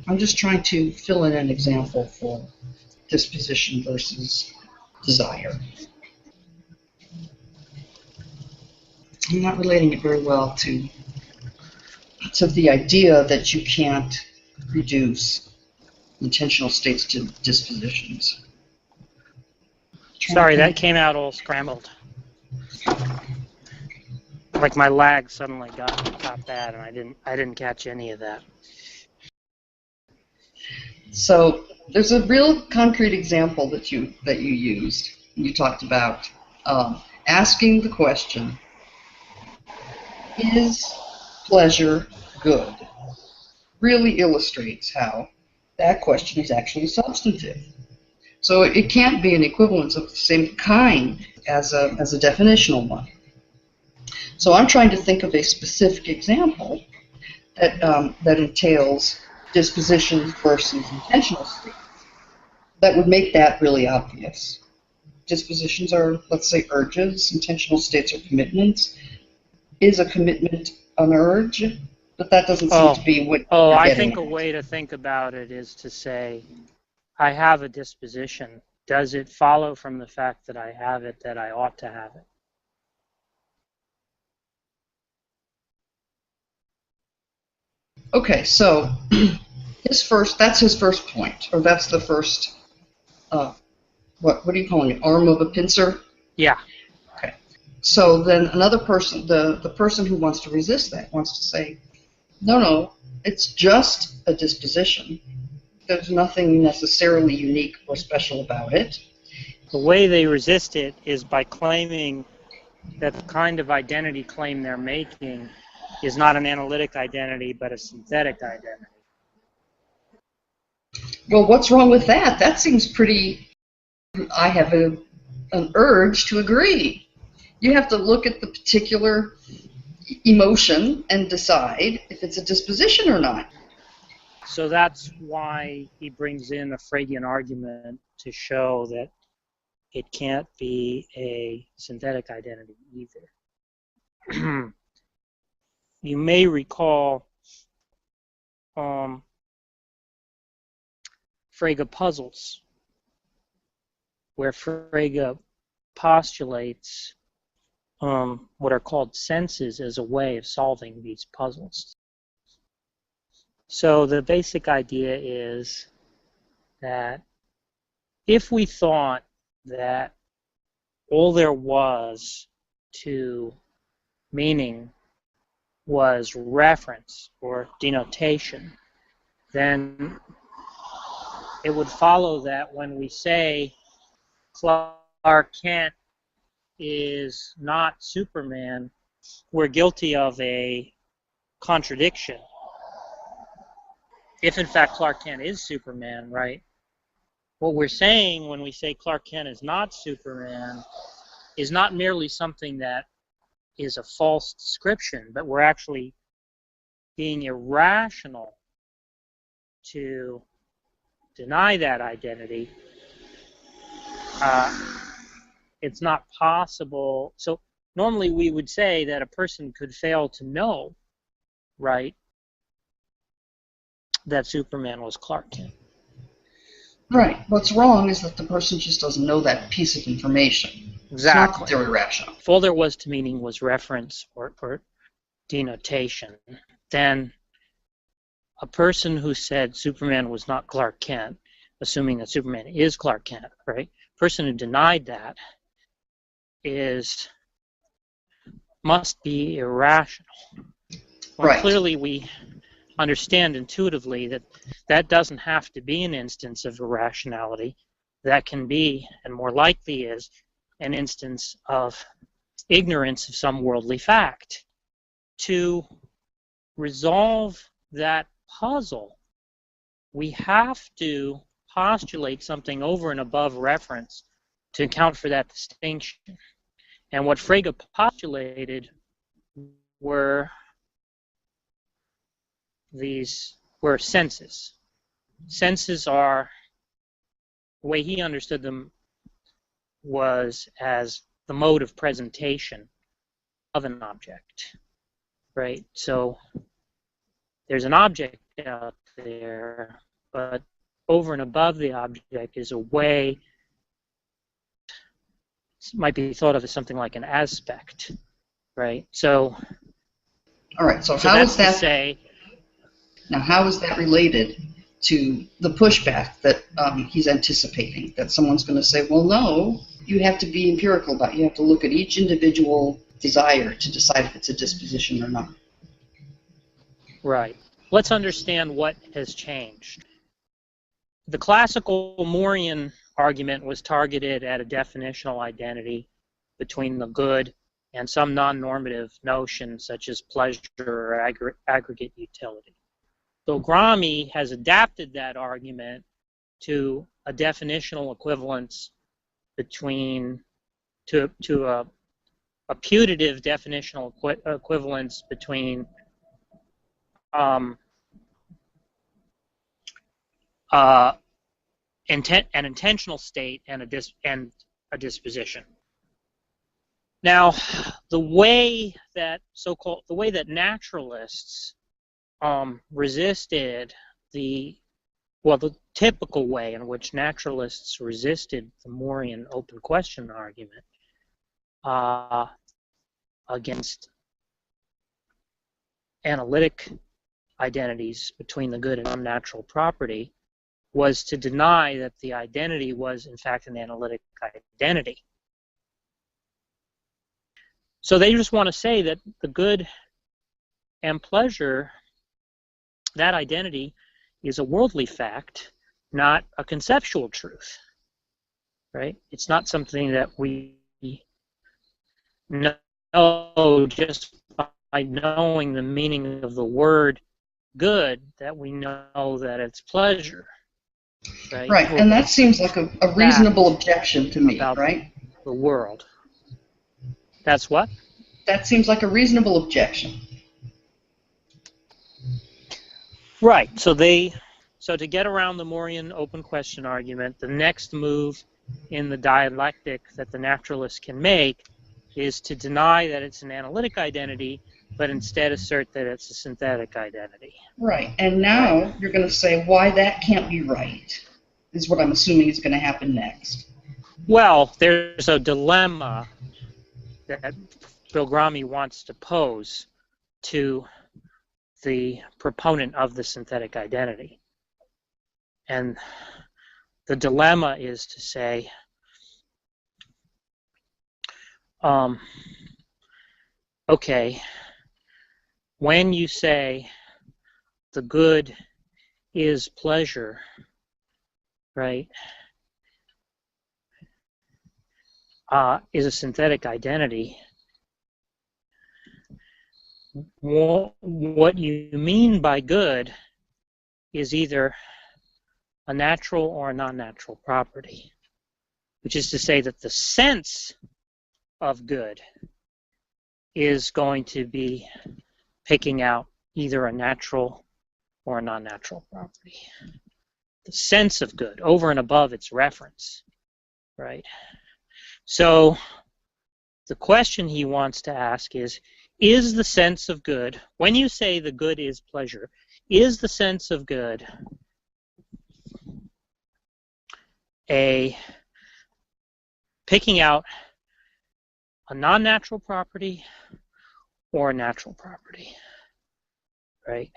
I'm just trying to fill in an example for disposition versus desire. I'm not relating it very well to the idea that you can't reduce intentional states to dispositions. Sorry, that came out all scrambled. Like my lag suddenly got bad, and I didn't catch any of that. So there's a real concrete example that you used. You talked about asking the question, is pleasure good? Really illustrates how that question is actually substantive. So it can't be an equivalence of the same kind as a definitional one. So I'm trying to think of a specific example that entails dispositions versus intentional states that would make that really obvious. Dispositions are, let's say, urges. Intentional states are commitments. Is a commitment an urge? But that doesn't seem to be what you're I getting think at. a way to think about it is to say, I have a disposition. Does it follow from the fact that I have it that I ought to have it? Okay, so that's his first point, or that's the first, what are you calling it, arm of a pincer? Yeah. Okay. So then another person, the person who wants to resist that, wants to say, no, it's just a disposition. There's nothing necessarily unique or special about it. The way they resist it is by claiming that the kind of identity claim they're making is not an analytic identity, but a synthetic identity. Well, what's wrong with that? That seems pretty... I have an urge to agree. You have to look at the particular emotion and decide if it's a disposition or not. So that's why he brings in a Fregean argument to show that it can't be a synthetic identity either. You may recall Frege puzzles, where Frege postulates what are called senses as a way of solving these puzzles. So the basic idea is that if we thought that all there was to meaning was reference or denotation, then it would follow that when we say Clark Kent is not Superman, we're guilty of a contradiction. If in fact Clark Kent is Superman, right? What we're saying when we say Clark Kent is not Superman is not merely something that is a false description, but we're actually being irrational to deny that identity. It's not possible. So normally we would say that a person could fail to know, right, that Superman was Clark Kent. Right. What's wrong is that the person just doesn't know that piece of information. Exactly. It's not that they're irrational. If all there was to meaning was reference or denotation, then a person who said Superman was not Clark Kent, assuming that Superman is Clark Kent, right? A person who denied that must be irrational. Well, Right. clearly we understand intuitively that that doesn't have to be an instance of irrationality. That can be, and more likely is, an instance of ignorance of some worldly fact. To resolve that puzzle, we have to postulate something over and above reference to account for that distinction. And what Frege postulated were senses. Senses are, the way he understood them was as the mode of presentation of an object, right? So there's an object out there, but over and above the object is a way, it might be thought of as something like an aspect, right? So, All right. So how that's is that? to say, Now, how is that related to the pushback that he's anticipating? That someone's going to say, well, no, you have to be empirical about it. You have to look at each individual desire to decide if it's a disposition or not. right. Let's understand what has changed. The classical Moorean argument was targeted at a definitional identity between the good and some non-normative notion such as pleasure or aggregate utility. Bilgrami has adapted that argument to a definitional equivalence between, to a putative definitional equivalence between an intentional state and a disposition. Now, the way that naturalists resisted the typical way in which naturalists resisted the Moorean open question argument against analytic identities between the good and unnatural property was to deny that the identity was in fact an analytic identity. So they just want to say that the good and pleasure, that identity, is a worldly fact, not a conceptual truth, right? It's not something that we know just by knowing the meaning of the word good, that we know that it's pleasure, right? Right, and that seems like a reasonable objection to me, right? The world. That's what? That seems like a reasonable objection. Right. So to get around the Moorean open question argument, the next move in the dialectic that the naturalist can make is to deny that it's an analytic identity, but instead assert that it's a synthetic identity. Right. And now you're going to say why that can't be right, is what I'm assuming is going to happen next. Well, there's a dilemma that Bilgrami wants to pose to the proponent of the synthetic identity. And the dilemma is to say, okay, when you say the good is pleasure, right, is a synthetic identity, what you mean by good is either a natural or a non-natural property, which is to say that the sense of good is going to be picking out either a natural or a non-natural property. The sense of good, over and above its reference, right? So the question he wants to ask is the sense of good, when you say the good is pleasure, is the sense of good a picking out a non-natural property or a natural property, right?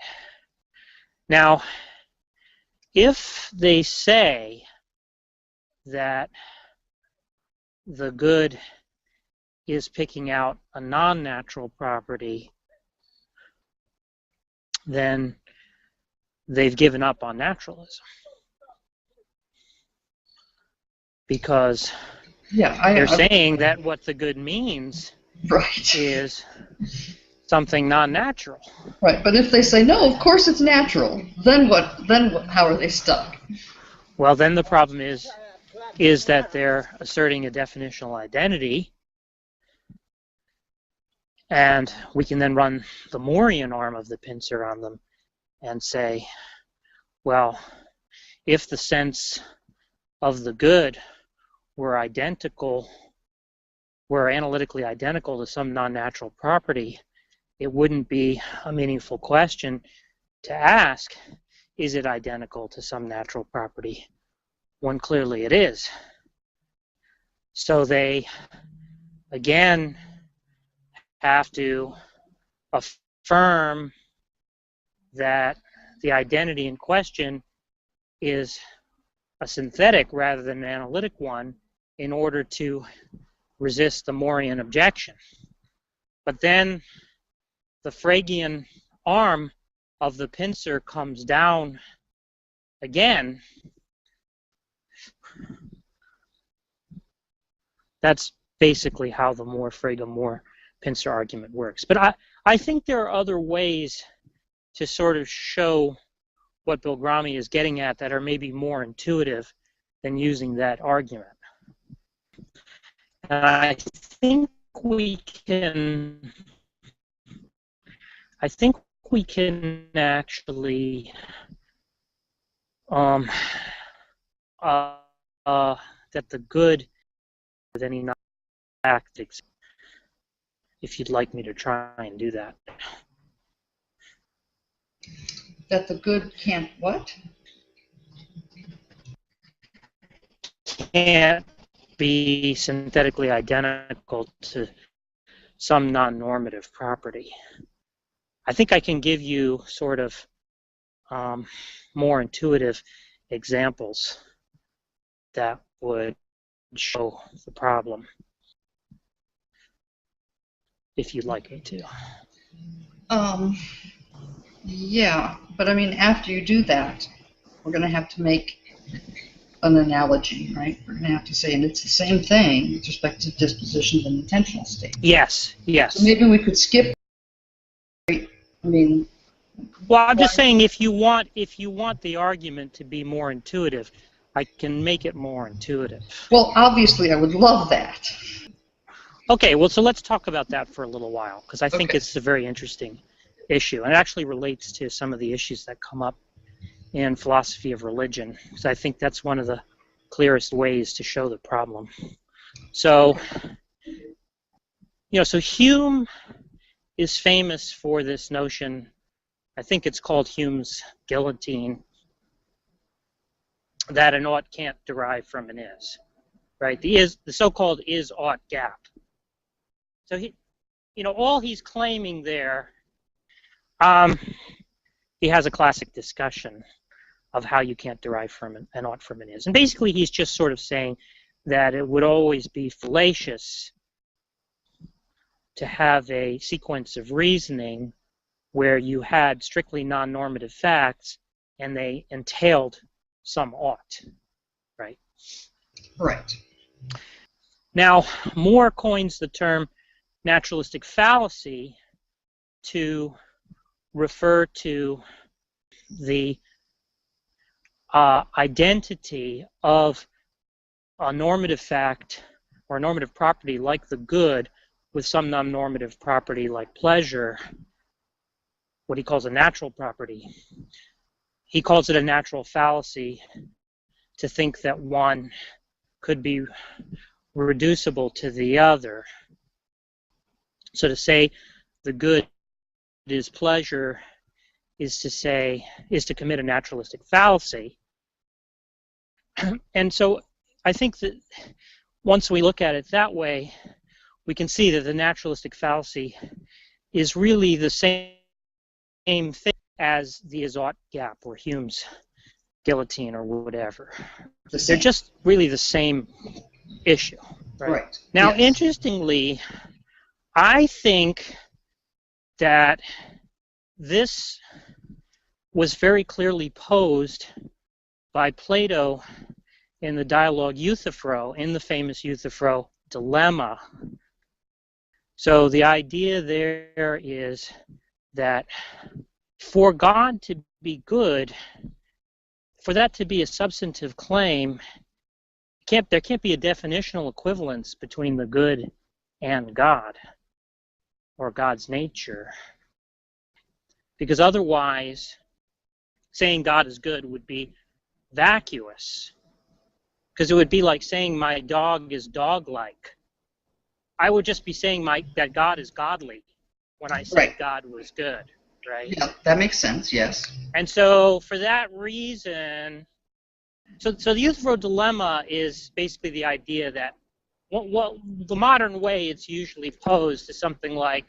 Now, if they say that the good is picking out a non-natural property, then they've given up on naturalism. Because they're saying that what the good means is something non-natural. Right, but if they say, no, of course it's natural, then what? How are they stuck? Well, then the problem is that they're asserting a definitional identity, and we can then run the Moorean arm of the pincer on them and say, well, if the sense of the good were analytically identical to some non-natural property, it wouldn't be a meaningful question to ask, is it identical to some natural property, when clearly it is. So they, again, have to affirm that the identity in question is a synthetic rather than an analytic one in order to resist the Moorean objection. But then the Fregean arm of the pincer comes down again. That's basically how the Moore-Frege pincer argument works. But I think there are other ways to sort of show what Bilgrami is getting at that are maybe more intuitive than using that argument. And I think we can actually that the good with any non-tactics, if you'd like me to try and do that. That the good can't what? Can't be synthetically identical to some non-normative property. I think I can give you sort of more intuitive examples that would show the problem, if you'd like me to. Yeah, but I mean, after you do that, we're going to have to make an analogy, right? We're going to have to say, and it's the same thing with respect to dispositions and intentional states. Yes, yes. So maybe we could skip. I mean, well, I'm just saying, if you want the argument to be more intuitive, I can make it more intuitive. Well, obviously, I would love that. Okay, well, so let's talk about that for a little while, because I think it's a very interesting issue, and it actually relates to some of the issues that come up in philosophy of religion, because I think that's one of the clearest ways to show the problem. So, so Hume is famous for this notion. I think it's called Hume's guillotine, that an ought can't derive from an is, right? The so-called is-ought gap. So all he's claiming there, he has a classic discussion of how you can't derive from an ought from an is. And basically he's just sort of saying that it would always be fallacious to have a sequence of reasoning where you had strictly non-normative facts and they entailed some ought, right? Right. Now, Moore coins the term naturalistic fallacy to refer to the identity of a normative fact or a normative property like the good with some non-normative property like pleasure, what he calls a natural property. He calls it a natural fallacy to think that one could be reducible to the other. So to say the good is pleasure is to commit a naturalistic fallacy. And so I think that once we look at it that way, we can see that the naturalistic fallacy is really the same thing as the is-ought gap or Hume's guillotine or whatever. The They're same. just really the same issue. Right. Now, Yes. interestingly, I think that this was very clearly posed by Plato in the dialogue Euthyphro, in the famous Euthyphro dilemma. So the idea there is that for God to be good, for that to be a substantive claim, there can't be a definitional equivalence between the good and God, or God's nature. Because otherwise, saying God is good would be vacuous. Because it would be like saying my dog is dog-like. I would just be saying that God is godly when I said Right. God was good, right? Yeah, that makes sense, yes. And so for that reason, so the Euthyphro dilemma is basically the idea that what the modern way it's usually posed is something like,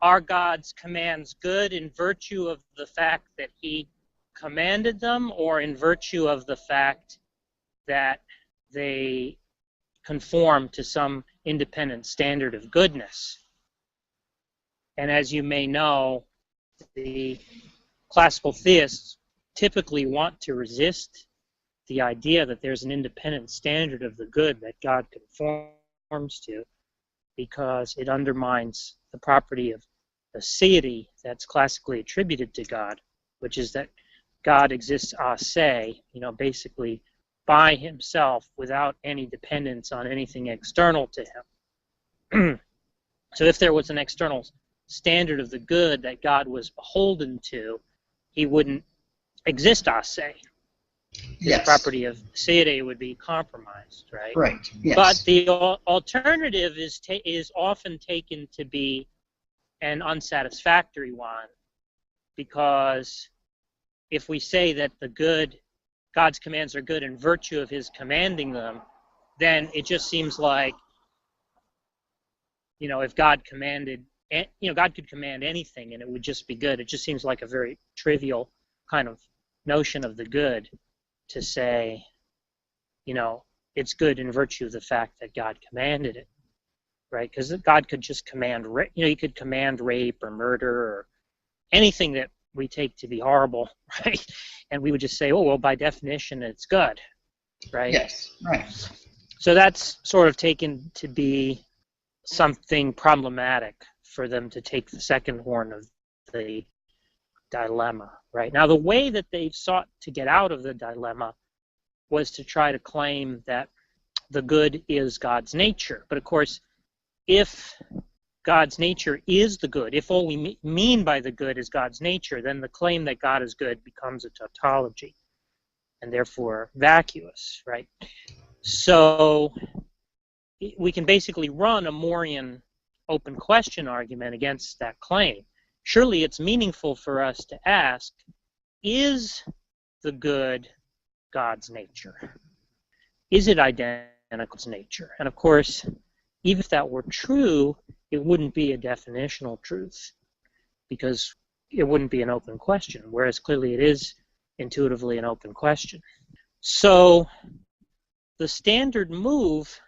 are God's commands good in virtue of the fact that he commanded them, or in virtue of the fact that they conform to some independent standard of goodness? And as you may know, the classical theists typically want to resist the idea that there's an independent standard of the good that God conforms to, because it undermines the property of aseity that's classically attributed to God, which is that God exists a se, basically by himself without any dependence on anything external to him. So if there was an external standard of the good that God was beholden to, he wouldn't exist a se. His Yes. property of aseity would be compromised, right? Right, yes. But the alternative is often taken to be an unsatisfactory one, because if we say that God's commands are good in virtue of his commanding them, then it just seems like, if God commanded, God could command anything and it would just be good. It just seems like a very trivial kind of notion of the good to say, it's good in virtue of the fact that God commanded it, right? Because God could just command, he could command rape or murder or anything that we take to be horrible, right? And we would just say, oh, well, by definition, it's good, right? Yes, right. So that's sort of taken to be something problematic for them to take the second horn of the dilemma, right? Now, the way that they've sought to get out of the dilemma was to try to claim that the good is God's nature. But of course, if God's nature is the good, if all we mean by the good is God's nature, then the claim that God is good becomes a tautology and therefore vacuous, right? So we can basically run a Moorean open question argument against that claim. Surely it's meaningful for us to ask, is the good God's nature? Is it identical to its nature? And of course, even if that were true, it wouldn't be a definitional truth, because it wouldn't be an open question, whereas clearly it is intuitively an open question. So the standard move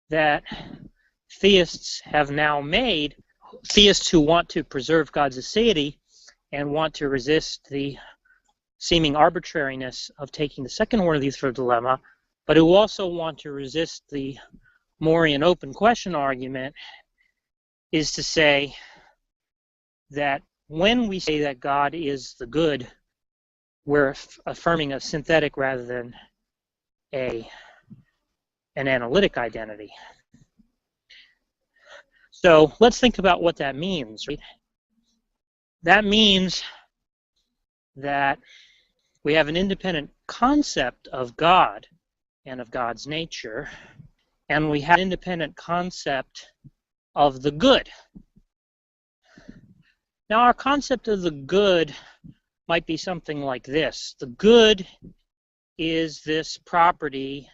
that theists have now made, theists who want to preserve God's aseity and want to resist the seeming arbitrariness of taking the second horn of the Euthyphro dilemma, but who also want to resist the Moorean open question argument, is to say that when we say that God is the good, we're affirming a synthetic rather than an analytic identity. So let's think about what that means, right? That means that we have an independent concept of God and of God's nature, and we have an independent concept of the good. Now, our concept of the good might be something like this. The good is this property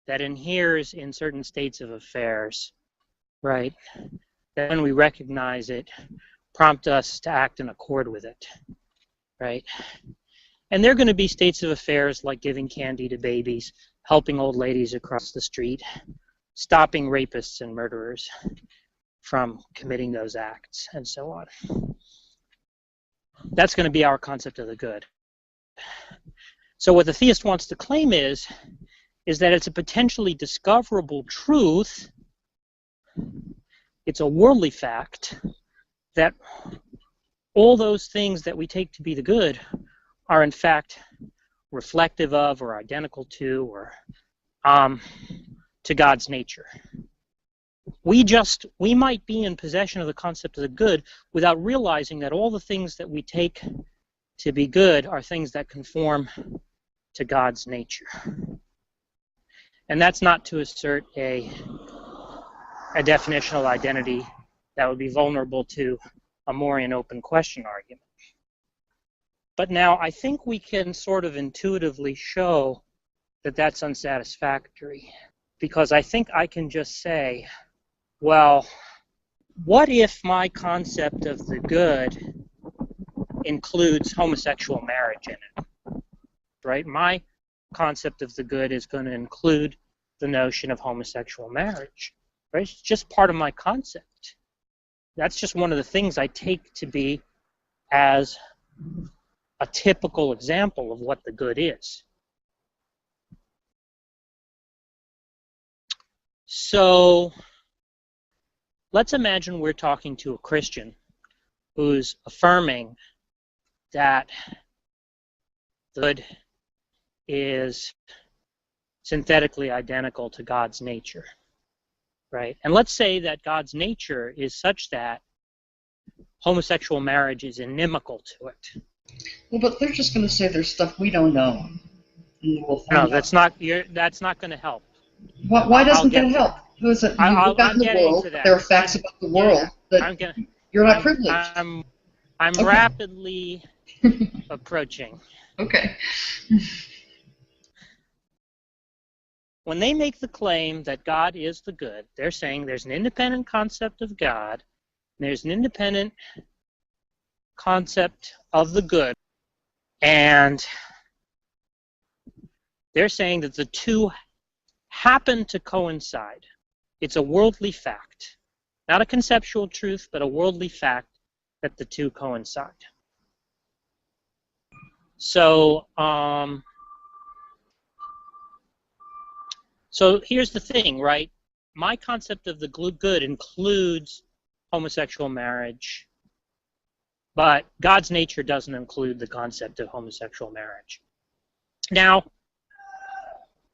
that inheres in certain states of affairs, right? That when we recognize it, prompt us to act in accord with it. right? And there are going to be states of affairs like giving candy to babies, helping old ladies across the street, stopping rapists and murderers from committing those acts, and so on. That's going to be our concept of the good. So what the theist wants to claim is that it's a potentially discoverable truth, it's a worldly fact, that all those things that we take to be the good are in fact reflective of or identical to or to God's nature. We might be in possession of the concept of the good without realizing that all the things that we take to be good are things that conform to God's nature. And that's not to assert a definitional identity that would be vulnerable to a Moorean open question argument. But now I think we can sort of intuitively show that that's unsatisfactory, because I think I can just say, well, what if my concept of the good includes homosexual marriage in it, right? My concept of the good is going to include the notion of homosexual marriage, right? It's just part of my concept. That's just one of the things I take to be as a typical example of what the good is. So let's imagine we're talking to a Christian who's affirming that the good is synthetically identical to God's nature, right? And let's say that God's nature is such that homosexual marriage is inimical to it. Well, but they're just going to say there's stuff we don't know. And we'll find out. That's not going to help. Why doesn't that help? Who is it? You've got the world. There are facts about the world that you're not privileged. I'm okay. Rapidly approaching. Okay. When they make the claim that God is the good, they're saying there's an independent concept of God, and there's an independent concept of the good, and they're saying that the two happen to coincide. It's a worldly fact, not a conceptual truth, but a worldly fact that the two coincide. So, so here's the thing, right? My concept of the good includes homosexual marriage, but God's nature doesn't include the concept of homosexual marriage. Now,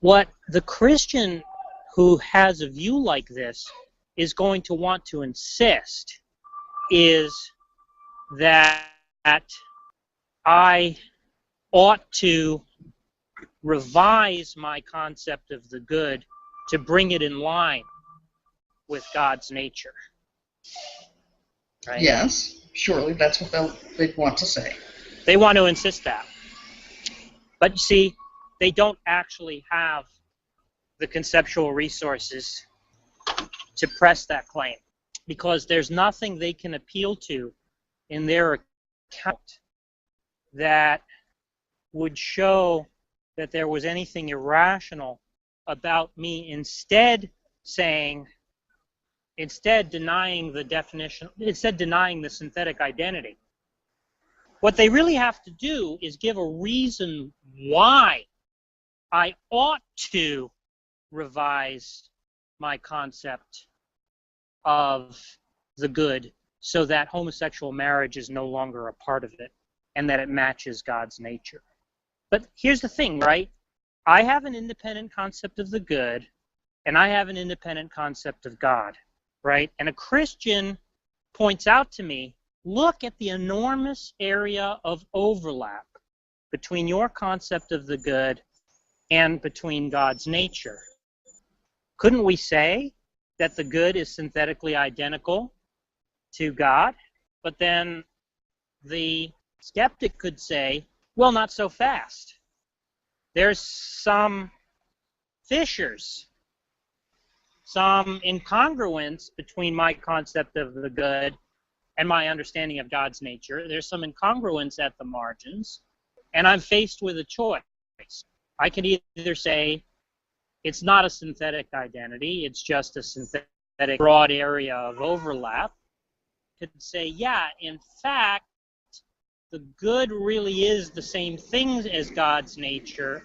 what the Christian who has a view like this is going to want to insist is that I ought to revise my concept of the good to bring it in line with God's nature. Right? Yes, surely that's what they'd want to say. They want to insist that. But you see, they don't actually have the conceptual resources to press that claim, because there's nothing they can appeal to in their account that would show that there was anything irrational about me instead denying the definition, instead denying the synthetic identity. What they really have to do is give a reason why I ought to revise my concept of the good so that homosexual marriage is no longer a part of it and that it matches God's nature. But here's the thing, right? I have an independent concept of the good, and I have an independent concept of God, right? And a Christian points out to me, look at the enormous area of overlap between your concept of the good and between God's nature. Couldn't we say that the good is synthetically identical to God? But then the skeptic could say, well, not so fast. There's some fissures, some incongruence between my concept of the good and my understanding of God's nature, there's some incongruence at the margins, and I'm faced with a choice. I can either say it's not a synthetic identity, it's just a synthetic broad area of overlap. I could say, yeah, in fact, the good really is the same thing as God's nature,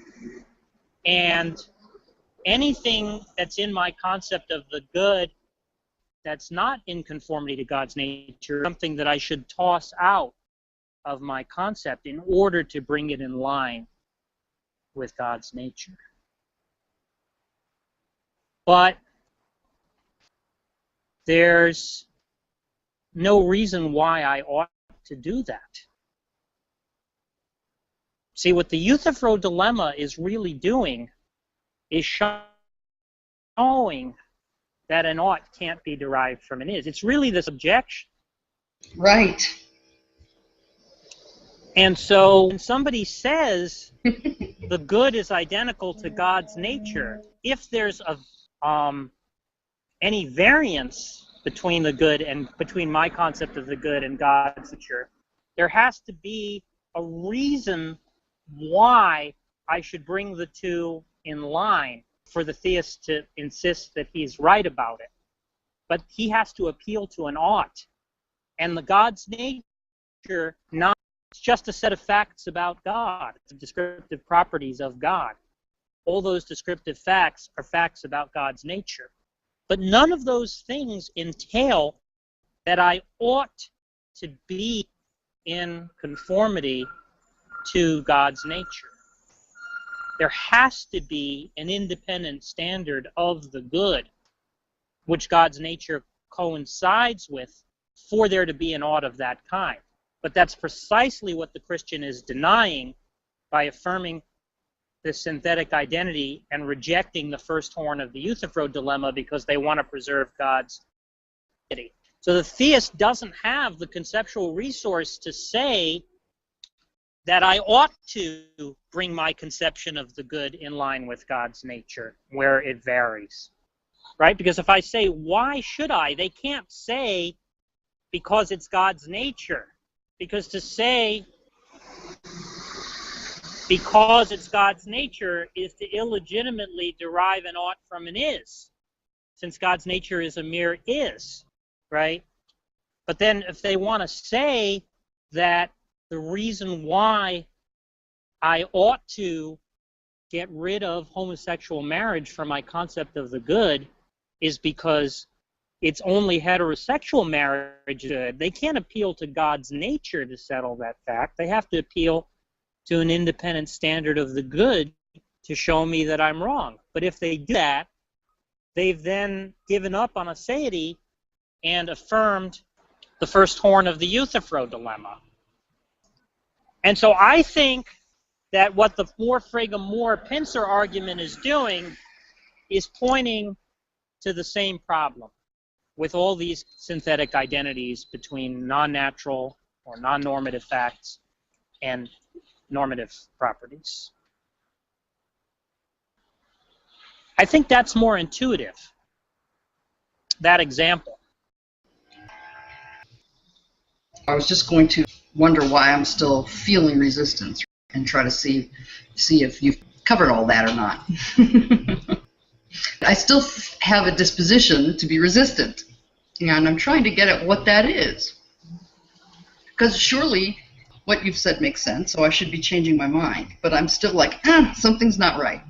and anything that's in my concept of the good that's not in conformity to God's nature, something that I should toss out of my concept in order to bring it in line with God's nature. But there's no reason why I ought to do that. See, what the Euthyphro dilemma is really doing is showing that an ought can't be derived from an is. It's really this objection. Right. And so when somebody says the good is identical to God's nature, if there's any variance between the good and between my concept of the good and God's nature, there has to be a reason why I should bring the two in line for the theist to insist that he's right about it. But he has to appeal to an ought. And the God's nature, not it's just a set of facts about God. It's descriptive properties of God. All those descriptive facts are facts about God's nature. But none of those things entail that I ought to be in conformity to God's nature. There has to be an independent standard of the good, which God's nature coincides with, for there to be an ought of that kind. But that's precisely what the Christian is denying by affirming the synthetic identity and rejecting the first horn of the Euthyphro dilemma because they want to preserve God's identity. So the theist doesn't have the conceptual resource to say that I ought to bring my conception of the good in line with God's nature, where it varies. Right? Because if I say, why should I? They can't say, because it's God's nature. Because to say, because it's God's nature, is to illegitimately derive an ought from an is, since God's nature is a mere is, right? But then if they want to say that the reason why I ought to get rid of homosexual marriage from my concept of the good is because it's only heterosexual marriage good, they can't appeal to God's nature to settle that fact. They have to appeal to an independent standard of the good to show me that I'm wrong. But if they do that, they've then given up on aseity and affirmed the first horn of the Euthyphro dilemma. And so I think that what the Moore-Frege Moore-Pincer argument is doing is pointing to the same problem with all these synthetic identities between non-natural or non-normative facts and normative properties. I think that's more intuitive, that example. I was just going to wonder why I'm still feeling resistance and try to see if you've covered all that or not. I still have a disposition to be resistant, and I'm trying to get at what that is. Because surely what you've said makes sense, so I should be changing my mind. But I'm still like, something's not right.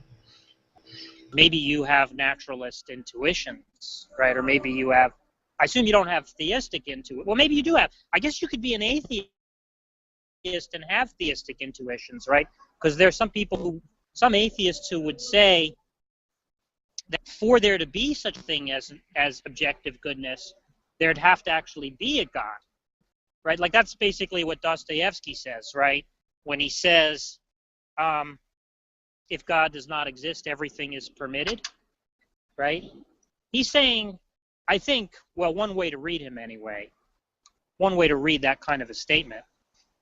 Maybe you have naturalist intuitions, right? Or maybe you have, I assume you don't have theistic intuition. Well, maybe you do have. I guess you could be an atheist and have theistic intuitions, right? Because there's some some atheists who would say that for there to be such a thing as objective goodness, there'd have to actually be a God, right? Like that's basically what Dostoevsky says, right? When he says, if God does not exist, everything is permitted, right? He's saying, I think, well, one way to read him anyway, one way to read that kind of a statement,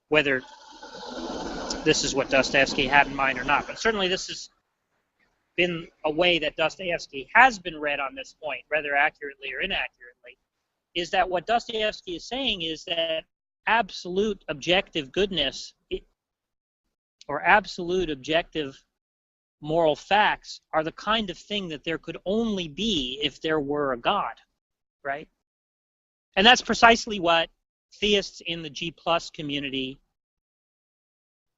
whether this is what Dostoevsky had in mind or not, but certainly this has been a way that Dostoevsky has been read on this point, whether accurately or inaccurately, is that what Dostoevsky is saying is that absolute objective goodness or absolute objective moral facts are the kind of thing that there could only be if there were a God, right? And that's precisely what theists in the G+ community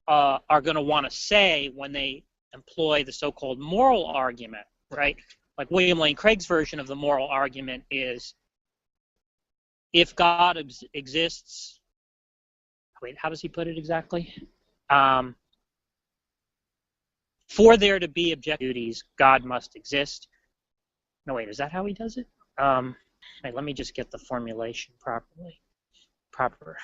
are going to want to say when they employ the so-called moral argument, right? Like William Lane Craig's version of the moral argument is, if God exists, wait, how does he put it exactly? For there to be objective duties, God must exist. No, wait, is that how he does it? Wait, let me just get the formulation proper.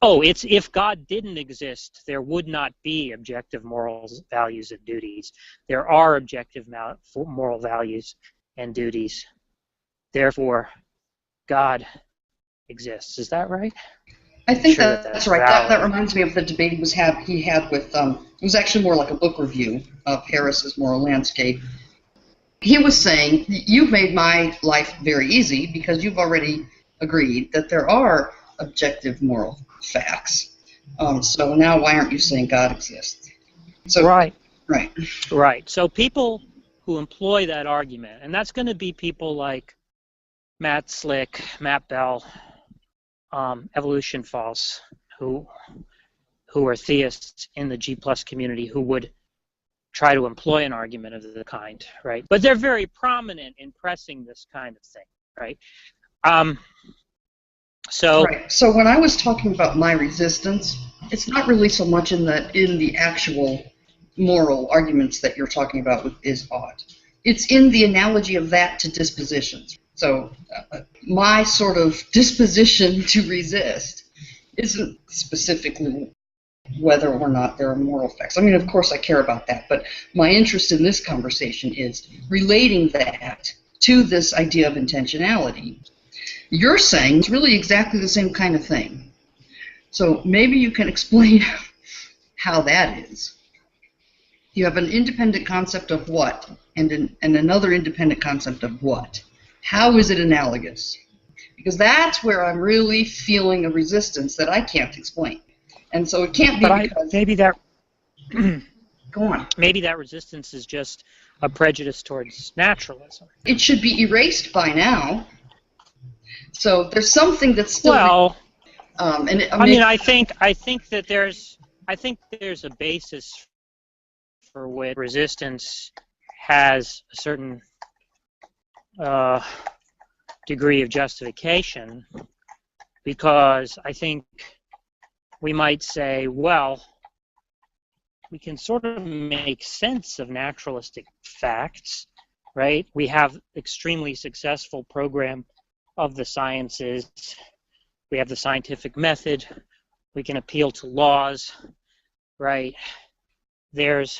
Oh, it's if God didn't exist, there would not be objective morals, values, and duties. There are objective moral values and duties. Therefore, God exists. Is that right? I think that's right. That reminds me of the debate he had with, it was actually more like a book review of Harris's Moral Landscape. He was saying, you've made my life very easy because you've already agreed that there are objective moral facts. So now why aren't you saying God exists? So, right. Right. Right. So people who employ that argument, and that's going to be people like Matt Slick, Matt Bell, Evolution False, who are theists in the G+ community who would try to employ an argument of the kind, right? But they're very prominent in pressing this kind of thing, right? So when I was talking about my resistance, it's not really so much in the actual moral arguments that you're talking about with is ought. It's in the analogy of that to dispositions. So my sort of disposition to resist isn't specifically whether or not there are moral facts. I mean, of course I care about that, but my interest in this conversation is relating that to this idea of intentionality. You're saying it's really exactly the same kind of thing. So maybe you can explain how that is. You have an independent concept of what and another independent concept of what. How is it analogous? Because that's where I'm really feeling a resistance that I can't explain. And so it can't be because... maybe that... Go on. Maybe that resistance is just a prejudice towards naturalism. It should be erased by now. So there's something that's still... Well, I think that there's a basis for which resistance has a certain degree of justification, because I think we might say, well, we can sort of make sense of naturalistic facts, right? We have extremely successful program of the sciences. We have the scientific method. We can appeal to laws, right? There's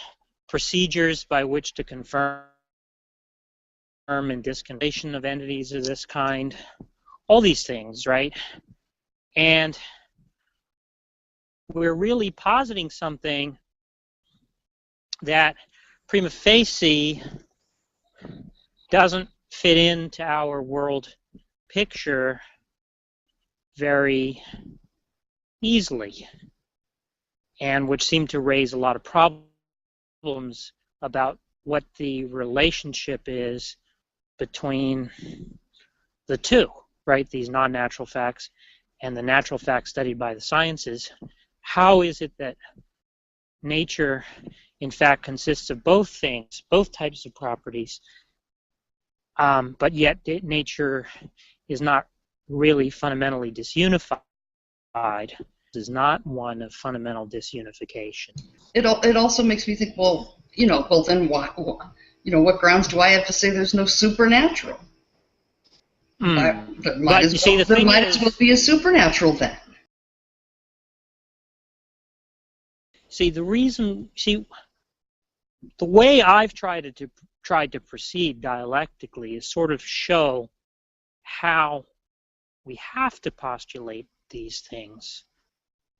procedures by which to confirm and discontinuation of entities of this kind. All these things, right? And we're really positing something that prima facie doesn't fit into our world picture very easily, and which seem to raise a lot of problems about what the relationship is between the two, right? These non-natural facts and the natural facts studied by the sciences. How is it that nature, in fact, consists of both things, both types of properties, but yet nature is not really fundamentally disunified? This is not one of fundamental disunification. It also makes me think, well, then what? What grounds do I have to say there's no supernatural? There might as well be a supernatural then. The way I've tried to proceed dialectically is sort of show how we have to postulate these things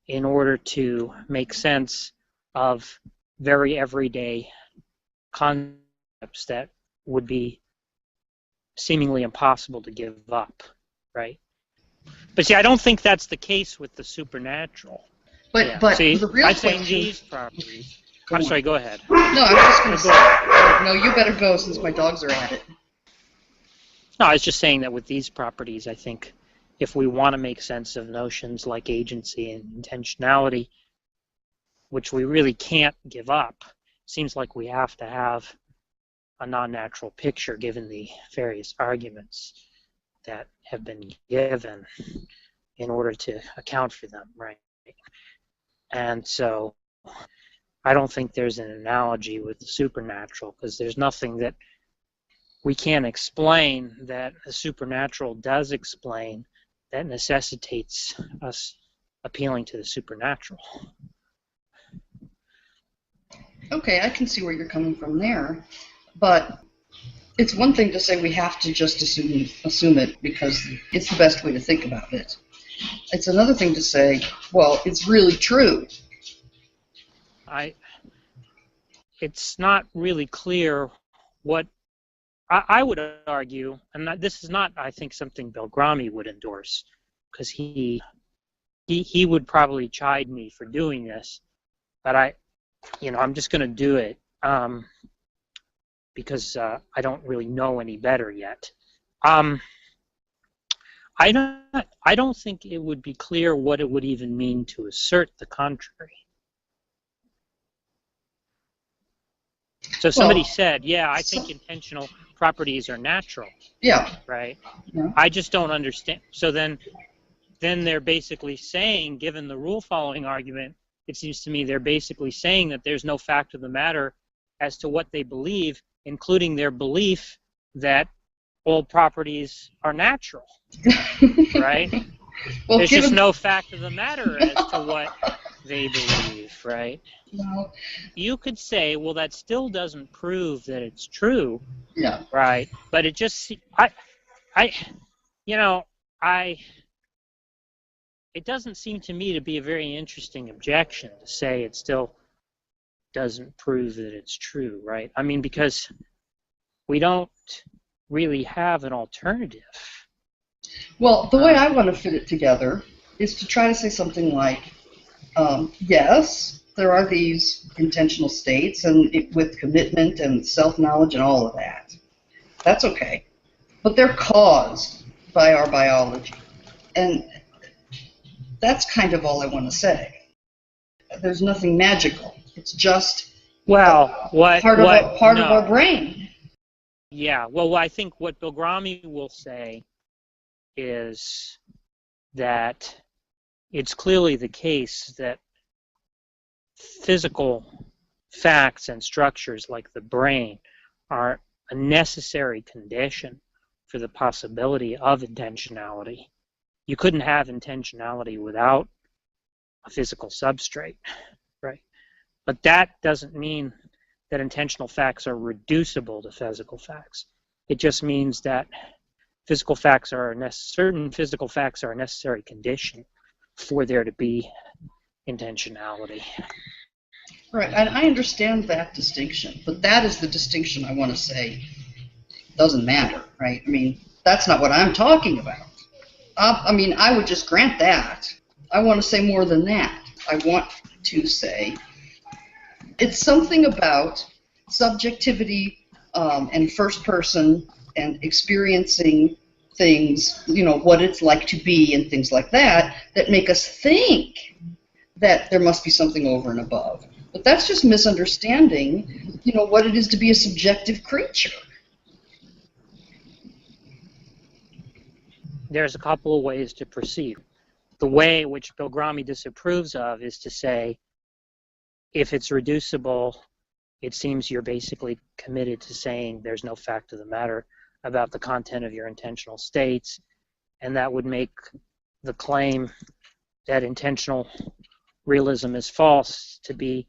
in order to make sense of very everyday concepts that would be seemingly impossible to give up, right? But see, I don't think that's the case with the supernatural. But Yeah. but See, the real I'd say question. these properties. Go I'm on. sorry. Go ahead. No, I'm just going to Go say. ahead. No, you better go since my dogs are at it. No, I was just saying that with these properties, I think if we want to make sense of notions like agency and intentionality, which we really can't give up, seems like we have to have a non-natural picture given the various arguments that have been given in order to account for them, right? And so I don't think there's an analogy with the supernatural, because there's nothing that we can't explain that the supernatural does explain that necessitates us appealing to the supernatural. Okay, I can see where you're coming from there, but it's one thing to say we have to just assume it because it's the best way to think about it. It's another thing to say, well, it's really true. It's not really clear what I would argue, and this is not, I think, something Bilgrami would endorse, because he would probably chide me for doing this, but I'm just going to do it because I don't really know any better yet. I don't think it would be clear what it would even mean to assert the contrary. So if somebody said, yeah, I think intentional properties are natural. Yeah. Right? Yeah. I just don't understand. So then they're basically saying, given the rule following argument, it seems to me they're basically saying that there's no fact of the matter as to what they believe, including their belief that all properties are natural. Right? Well, there's just no fact of the matter as to what they believe, right? No. You could say, well, that still doesn't prove that it's true. Yeah. Right? But it just, it doesn't seem to me to be a very interesting objection to say it still doesn't prove that it's true, right? I mean, because we don't really have an alternative. Well, the way I want to fit it together is to try to say something like, yes, there are these intentional states and with commitment and self-knowledge and all of that. That's okay. But they're caused by our biology. And that's kind of all I want to say. There's nothing magical. It's just part of our brain. Yeah, well, I think what Bilgrami will say is that it's clearly the case that physical facts and structures like the brain are a necessary condition for the possibility of intentionality. You couldn't have intentionality without a physical substrate, right? But that doesn't mean that intentional facts are reducible to physical facts. It just means that physical facts are certain physical facts are a necessary condition for there to be intentionality. Right, and I understand that distinction, but that is the distinction I want to say doesn't matter, right? I mean, that's not what I'm talking about. I would just grant that. I want to say more than that. I want to say it's something about subjectivity and first person and experiencing things, what it's like to be and things like that, that make us think that there must be something over and above. But that's just misunderstanding, what it is to be a subjective creature. There's a couple of ways to proceed. The way which Bilgrami disapproves of is to say, if it's reducible, it seems you're basically committed to saying there's no fact of the matter about the content of your intentional states, and that would make the claim that intentional realism is false to be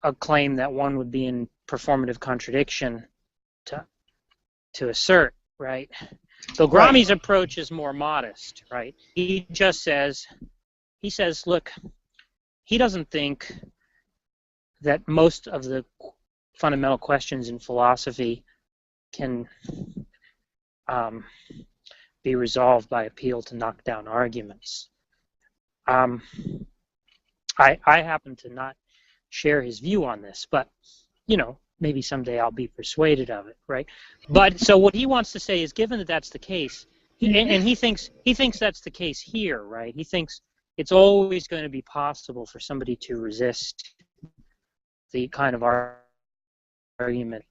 a claim that one would be in performative contradiction to assert, right? Bilgrami's approach is more modest, right? He says, look, he doesn't think that most of the fundamental questions in philosophy can be resolved by appeal to knockdown arguments. I happen to not share his view on this, but, you know, maybe someday I'll be persuaded of it, right? But so what he wants to say is, given that that's the case, and he thinks that's the case here, right? He thinks it's always going to be possible for somebody to resist the kind of argument.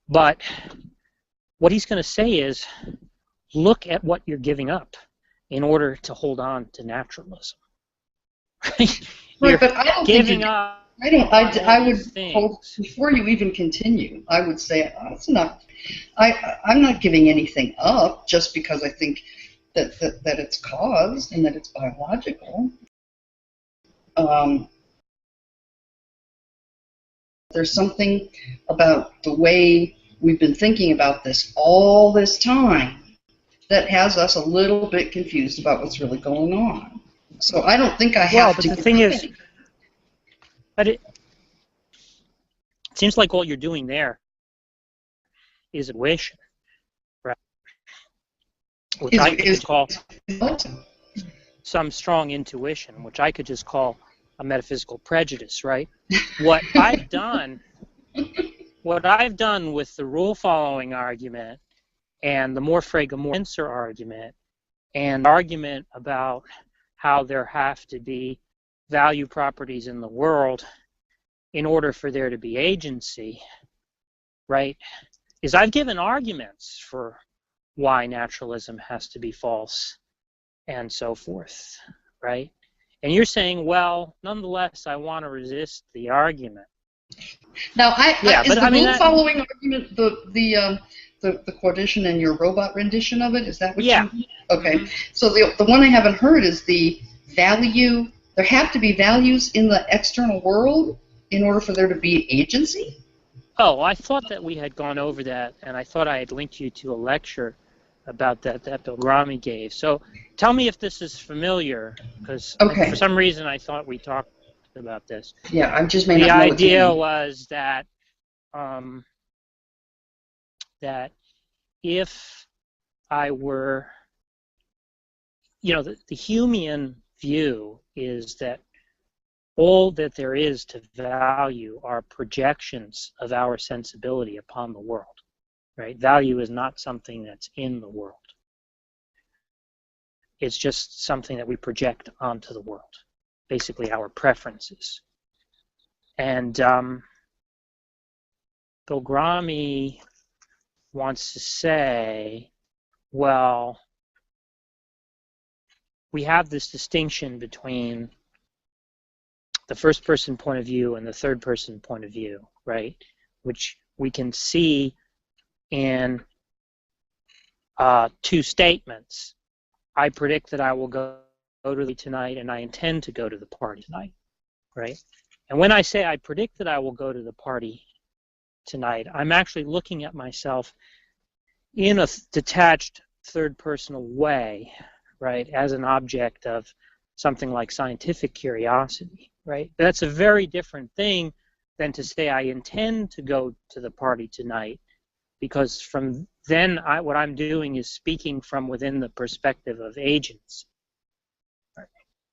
But what he's going to say is, look at what you're giving up in order to hold on to naturalism. Right, but I don't giving up. I would hope, before you even continue, I would say it's not. I'm not giving anything up just because I think that it's caused and that it's biological. There's something about the way we've been thinking about this all this time that has us a little bit confused about what's really going on. So I don't think I have to. Well, but the thing is, but it seems like all you're doing there is intuition, right? Which I could call some strong intuition, which I could just call a metaphysical prejudice, right? What I've done with the rule-following argument and the Moore-Frege pincer argument and argument about how there have to be value properties in the world in order for there to be agency, right, is I've given arguments for why naturalism has to be false and so forth, right? And you're saying, well, nonetheless, I want to resist the argument. Now, is the rule-following argument the Causation and your robot rendition of it? Is that what you... Okay. Mm-hmm. So the one I haven't heard is the value. There have to be values in the external world in order for there to be agency? Oh, I thought that we had gone over that, and I thought I had linked you to a lecture about that Bilgrami gave. So tell me if this is familiar, because for some reason I thought we talked about this. Yeah, I just may not know. The idea was that that if I were, you know, the Humean view is that all that there is to value are projections of our sensibility upon the world, right? Value is not something that's in the world. It's just something that we project onto the world, basically our preferences. And Bilgrami wants to say, well, we have this distinction between the first person point of view and the third person point of view, right? Which we can see in two statements. I predict that I will go to the tonight, and I intend to go to the party tonight, right? And when I say I predict that I will go to the party tonight, I'm actually looking at myself in a detached third-personal way, right, as an object of something like scientific curiosity, right? But that's a very different thing than to say I intend to go to the party tonight, because from then what I'm doing is speaking from within the perspective of agents.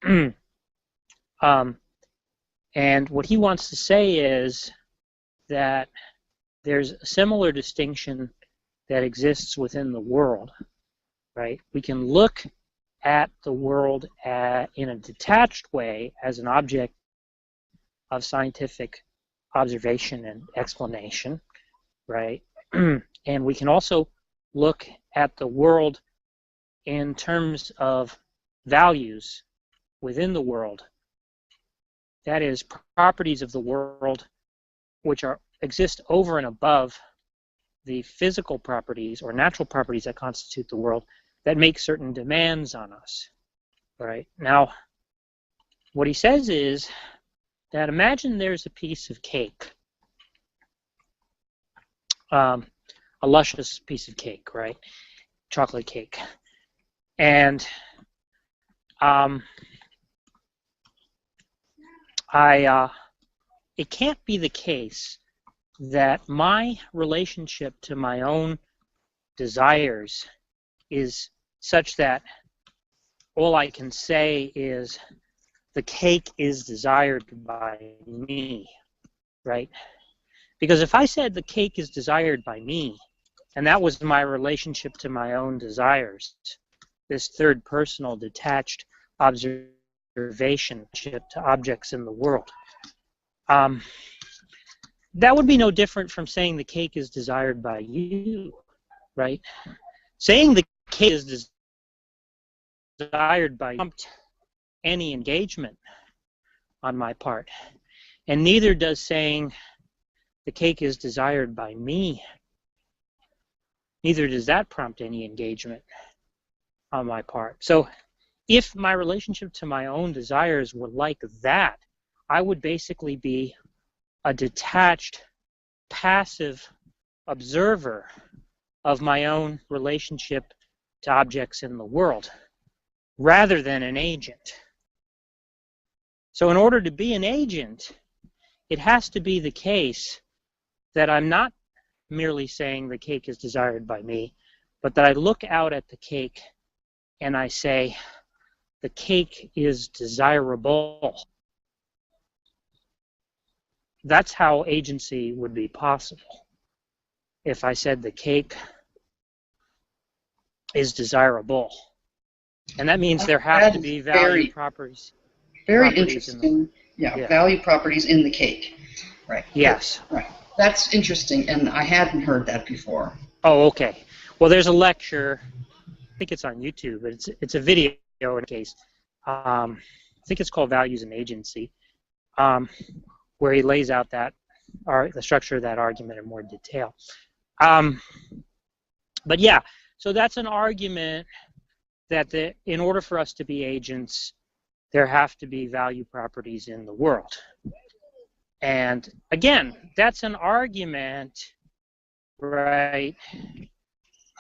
And what he wants to say is that there's a similar distinction that exists within the world, right? We can look at the world in a detached way as an object of scientific observation and explanation, right? And we can also look at the world in terms of values within the world. That is, properties of the world which exist over and above the physical properties or natural properties that constitute the world, that make certain demands on us, right? Now, what he says is that imagine there's a piece of cake, a luscious piece of cake, right? Chocolate cake. And it can't be the case that my relationship to my own desires is such that all I can say is the cake is desired by me, right? Because if I said the cake is desired by me, and that was my relationship to my own desires, this third personal detached observation to objects in the world, that would be no different from saying the cake is desired by you, right? Saying the cake is desired by you doesn't prompt any engagement on my part, and neither does saying the cake is desired by me. Neither does that prompt any engagement on my part. So if my relationship to my own desires were like that, I would basically be a detached, passive observer of my own relationship to objects in the world, rather than an agent. So in order to be an agent, it has to be the case that I'm not merely saying the cake is desired by me, but that I look out at the cake and I say, the cake is desirable. That's how agency would be possible. If I said the cake is desirable. And that means there have to be value properties. Very interesting. Yeah, value properties in the cake. Right. Yes. Right. That's interesting, and I hadn't heard that before. Oh, okay. Well, there's a lecture. I think it's on YouTube, but it's a video in case. I think it's called Values and Agency, where he lays out that the structure of that argument in more detail. But yeah, so that's an argument that in order for us to be agents, there have to be value properties in the world. And again, that's an argument, right,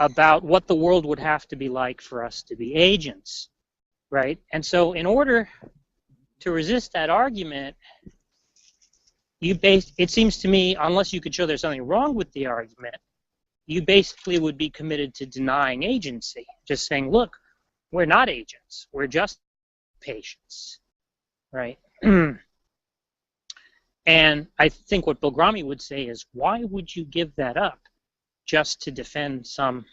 about what the world would have to be like for us to be agents, right? And so in order to resist that argument, it seems to me, unless you could show there's something wrong with the argument, you basically would be committed to denying agency, just saying, look, we're not agents, we're just patients, right? And I think what Bilgrami would say is, why would you give that up just to defend some,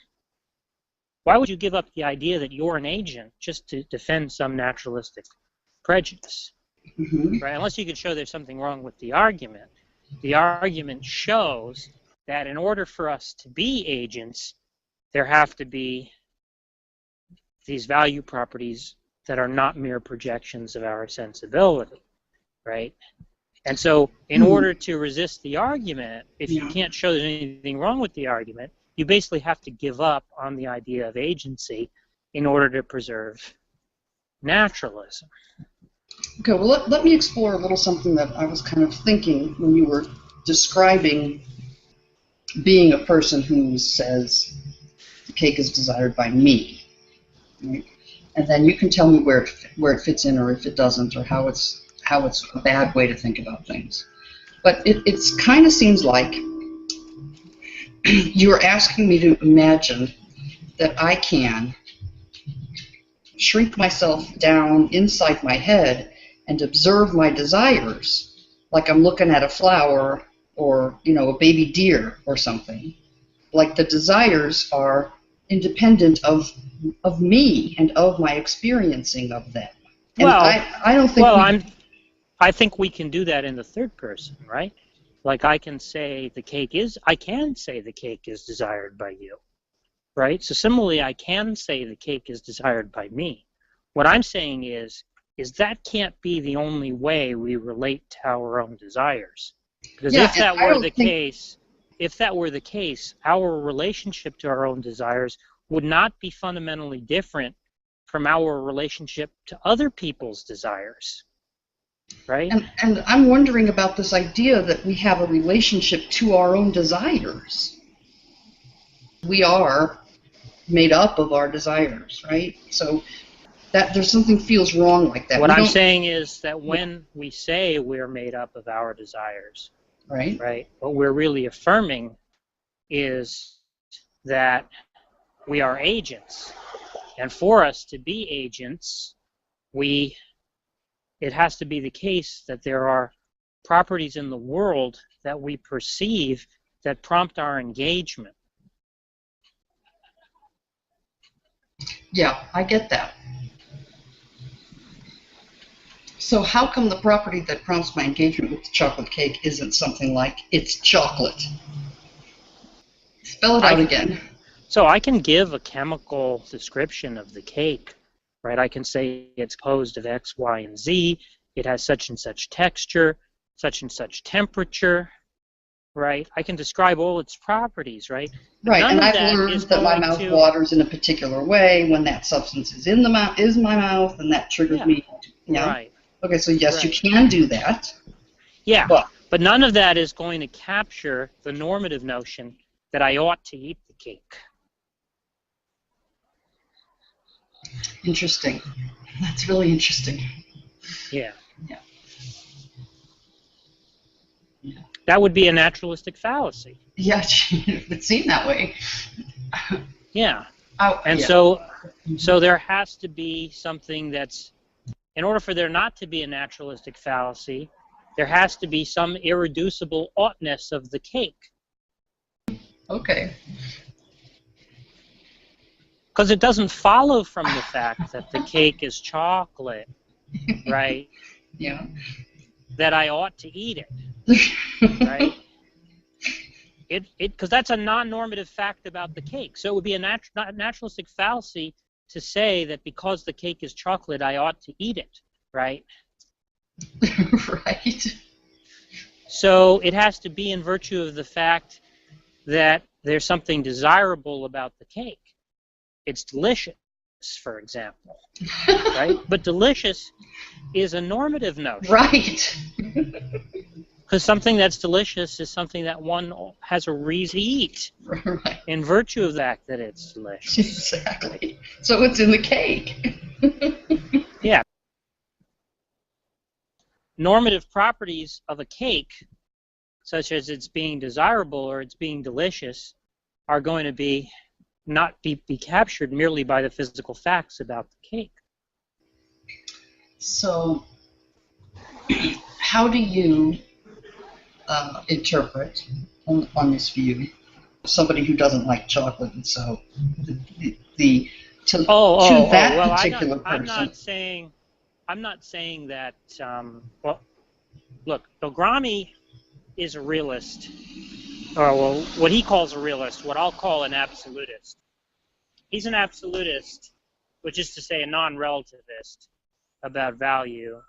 why would you give up the idea that you're an agent just to defend some naturalistic prejudice? Mm-hmm. Right? Unless you could show there's something wrong with the argument. The argument shows that in order for us to be agents, there have to be these value properties that are not mere projections of our sensibility, right? And so in order to resist the argument, if you can't show there's anything wrong with the argument, you basically have to give up on the idea of agency in order to preserve naturalism. Okay, well, let me explore a little something that I was kind of thinking when you were describing being a person who says the cake is desired by me, right? And then you can tell me where it fits in or if it doesn't, or how it's a bad way to think about things. But it's kind of seems like you're asking me to imagine that I can shrink myself down inside my head and observe my desires, like I'm looking at a flower or, you know, a baby deer or something. Like the desires are independent of me and of my experiencing of them. And well, I don't think. Well, I think we can do that in the third person, right? Like I can say the cake is desired by you, right? So similarly, I can say the cake is desired by me. What I'm saying is that can't be the only way we relate to our own desires. Because if that were the case, our relationship to our own desires would not be fundamentally different from our relationship to other people's desires. Right? And I'm wondering about this idea that we have a relationship to our own desires. We are made up of our desires, right? So that there's something feels wrong like that. What I'm saying is that when we say we're made up of our desires, Right. right? What we're really affirming is that we are agents. And for us to be agents, it has to be the case that there are properties in the world that we perceive that prompt our engagement. Yeah, I get that. So how come the property that prompts my engagement with the chocolate cake isn't something like it's chocolate? Spell it out again. So I can give a chemical description of the cake, right? I can say it's composed of X, Y, and Z. It has such and such texture, such and such temperature, right? I can describe all its properties, right? Right, and I've that learned is that my going mouth to- waters in a particular way when that substance is in the mouth, is my mouth, and that triggers Yeah. me. Yeah. Right. Okay, so yes, you Right. can do that. Yeah, But but none of that is going to capture the normative notion that I ought to eat the cake. interesting. That's really interesting. Yeah. Yeah. Yeah. That would be a naturalistic fallacy. Yeah, it would seem that way. Yeah. Oh, And yeah. so there has to be something that's, in order for there not to be a naturalistic fallacy, there has to be some irreducible oughtness of the cake. Okay. Because it doesn't follow from the fact that the cake is chocolate, right, Yeah. that I ought to eat it, right? Because that's a non-normative fact about the cake. So it would be a naturalistic fallacy to say that because the cake is chocolate, I ought to eat it, right? Right. So it has to be in virtue of the fact that there's something desirable about the cake. It's delicious, for example, right? But delicious is a normative notion. Right. Because something that's delicious is something that one has a reason to eat Right. in virtue of the fact that it's delicious. Exactly. So it's in the cake. Yeah. Normative properties of a cake, such as it's being desirable or it's being delicious, are going to not be captured merely by the physical facts about the cake. So how do you interpret on this view somebody who doesn't like chocolate, and so to that well, particular person? I'm not saying that. Well, look, Bilgrami is a realist, or well, what he calls a realist, what I'll call an absolutist. He's an absolutist, which is to say a non-relativist about value.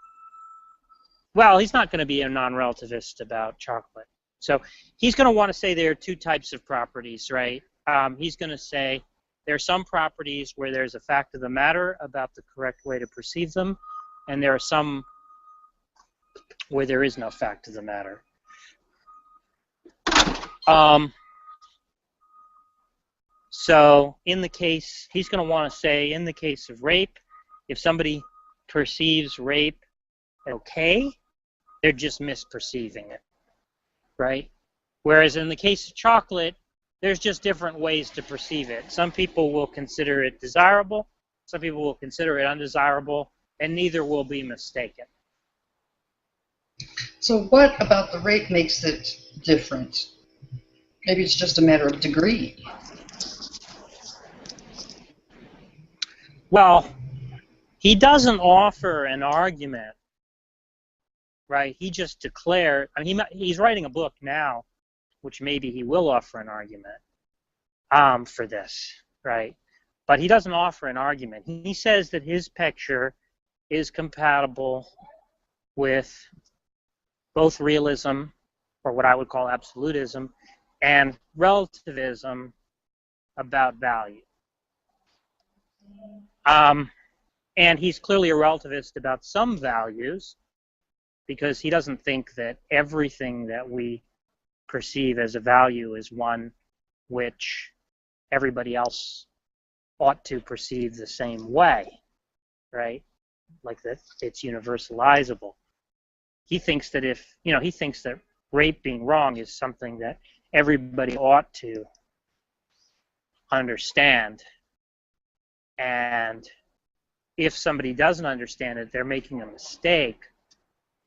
Well, he's not going to be a non-relativist about chocolate. So he's going to want to say there are two types of properties, right? He's going to say there are some properties where there's a fact of the matter about the correct way to perceive them, and there are some where there is no fact of the matter. So in the case, he's going to want to say, in the case of rape, if somebody perceives rape okay, they're just misperceiving it, right? Whereas in the case of chocolate, there's just different ways to perceive it. Some people will consider it desirable, some people will consider it undesirable, and neither will be mistaken. So what about the rape makes it different? Maybe it's just a matter of degree. Well, he doesn't offer an argument, right? He just declared, I mean, he's writing a book now, which maybe he will offer an argument for this, right? But he doesn't offer an argument. He says that his picture is compatible with both realism, or what I would call absolutism, and relativism about value. And he's clearly a relativist about some values, because he doesn't think that everything that we perceive as a value is one which everybody else ought to perceive the same way, right? Like that it's universalizable. He thinks that he thinks that rape being wrong is something that everybody ought to understand. And if somebody doesn't understand it, they're making a mistake.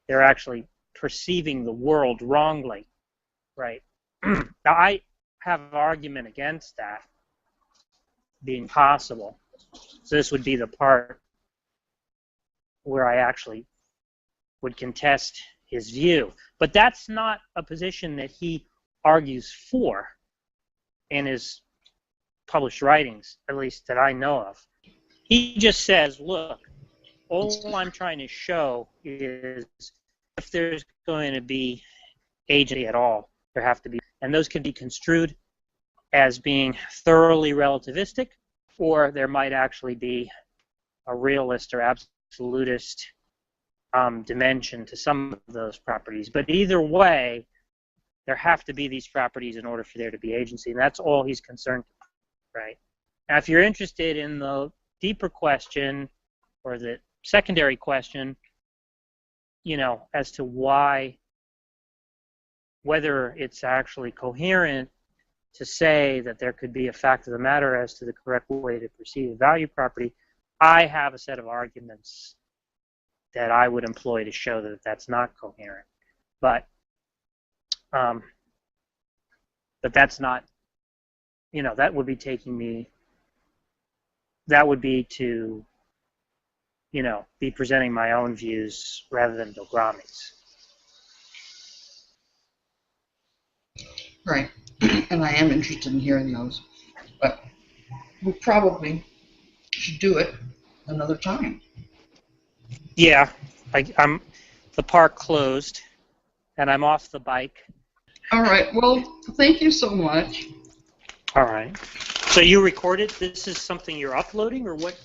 They're actually perceiving the world wrongly, right? Now, I have an argument against that being possible. So this would be the part where I actually would contest his view. But that's not a position that he argues for in his published writings, at least that I know of. He just says, look, all I'm trying to show is if there's going to be agency at all, there have to be, and those can be construed as being thoroughly relativistic, or there might actually be a realist or absolutist dimension to some of those properties. But either way, there have to be these properties in order for there to be agency, and that's all he's concerned with, right? Now, if you're interested in the deeper question, or the secondary question, you know, as to why, whether it's actually coherent to say that there could be a fact of the matter as to the correct way to perceive a value property, I have a set of arguments that I would employ to show that that's not coherent. But that's not, you know, that would be taking me, that would be to, you know, be presenting my own views rather than Bilgrami's. Right. And I am interested in hearing those. But we probably should do it another time. Yeah, I'm the park closed, and I'm off the bike. All right. Well, thank you so much. All right. So you recorded? This is something you're uploading, or what?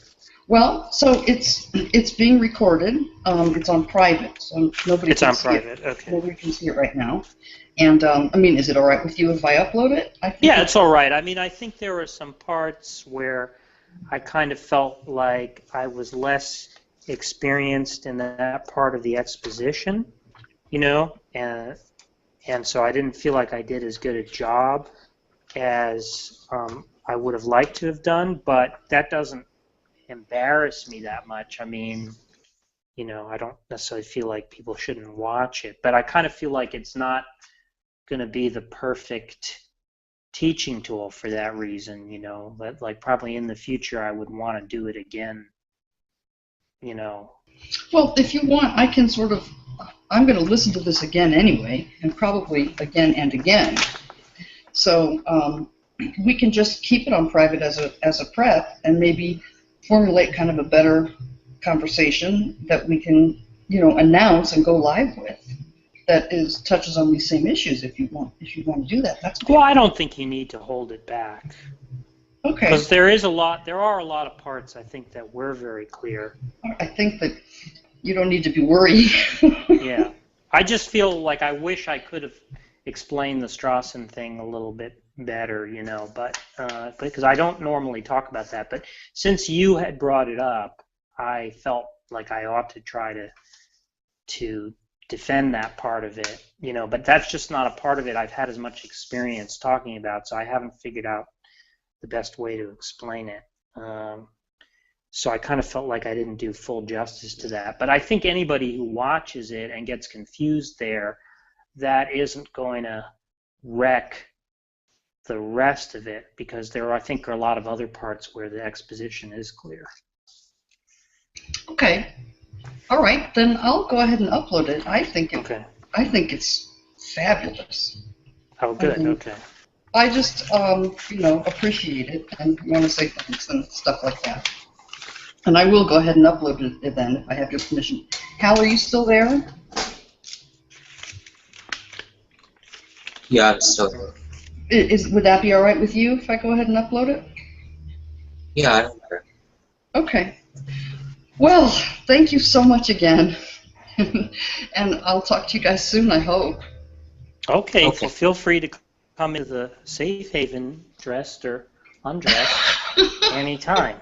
Well, so it's being recorded. It's on private, so nobody. It's can on see private. It. Okay. Nobody can see it right now. And I mean, is it all right with you if I upload it? I think yeah, it's all right. I mean, I think there were some parts where I kind of felt like I was less experienced in that part of the exposition, you know, and so I didn't feel like I did as good a job as I would have liked to have done, but that doesn't embarrass me that much. I mean, you know, I don't necessarily feel like people shouldn't watch it, but I kind of feel like it's not going to be the perfect teaching tool for that reason, you know, that like probably in the future I would want to do it again, you know. Well, if you want, I can sort of, I'm going to listen to this again anyway, and probably again and again. So we can just keep it on private as a prep, and maybe formulate kind of a better conversation that we can, you know, announce and go live with. That touches on these same issues. If you want to do that, that's okay. Well, I don't think you need to hold it back. Okay. Because there are a lot of parts I think that were very clear. I think that you don't need to be worried. Yeah. I just feel like I wish I could have explained the Strawson thing a little bit better, you know, but because I don't normally talk about that. But since you had brought it up, I felt like I ought to try to defend that part of it, you know, but that's just not a part of it I've had as much experience talking about, so I haven't figured out the best way to explain it. So I kind of felt like I didn't do full justice to that. But I think anybody who watches it and gets confused there, that isn't going to wreck the rest of it, because there are, I think, are a lot of other parts where the exposition is clear. Okay. All right, then I'll go ahead and upload it. I think it's fabulous. Oh, good. Okay. I just, you know, appreciate it and want to say thanks and stuff like that. And I will go ahead and upload it then if I have your permission. Hal, are you still there? Yeah, I'm still here. Would that be all right with you if I go ahead and upload it? Yeah, I don't care. Okay. Well, thank you so much again. And I'll talk to you guys soon, I hope. Okay. Well, feel free to come into the safe haven dressed or undressed anytime.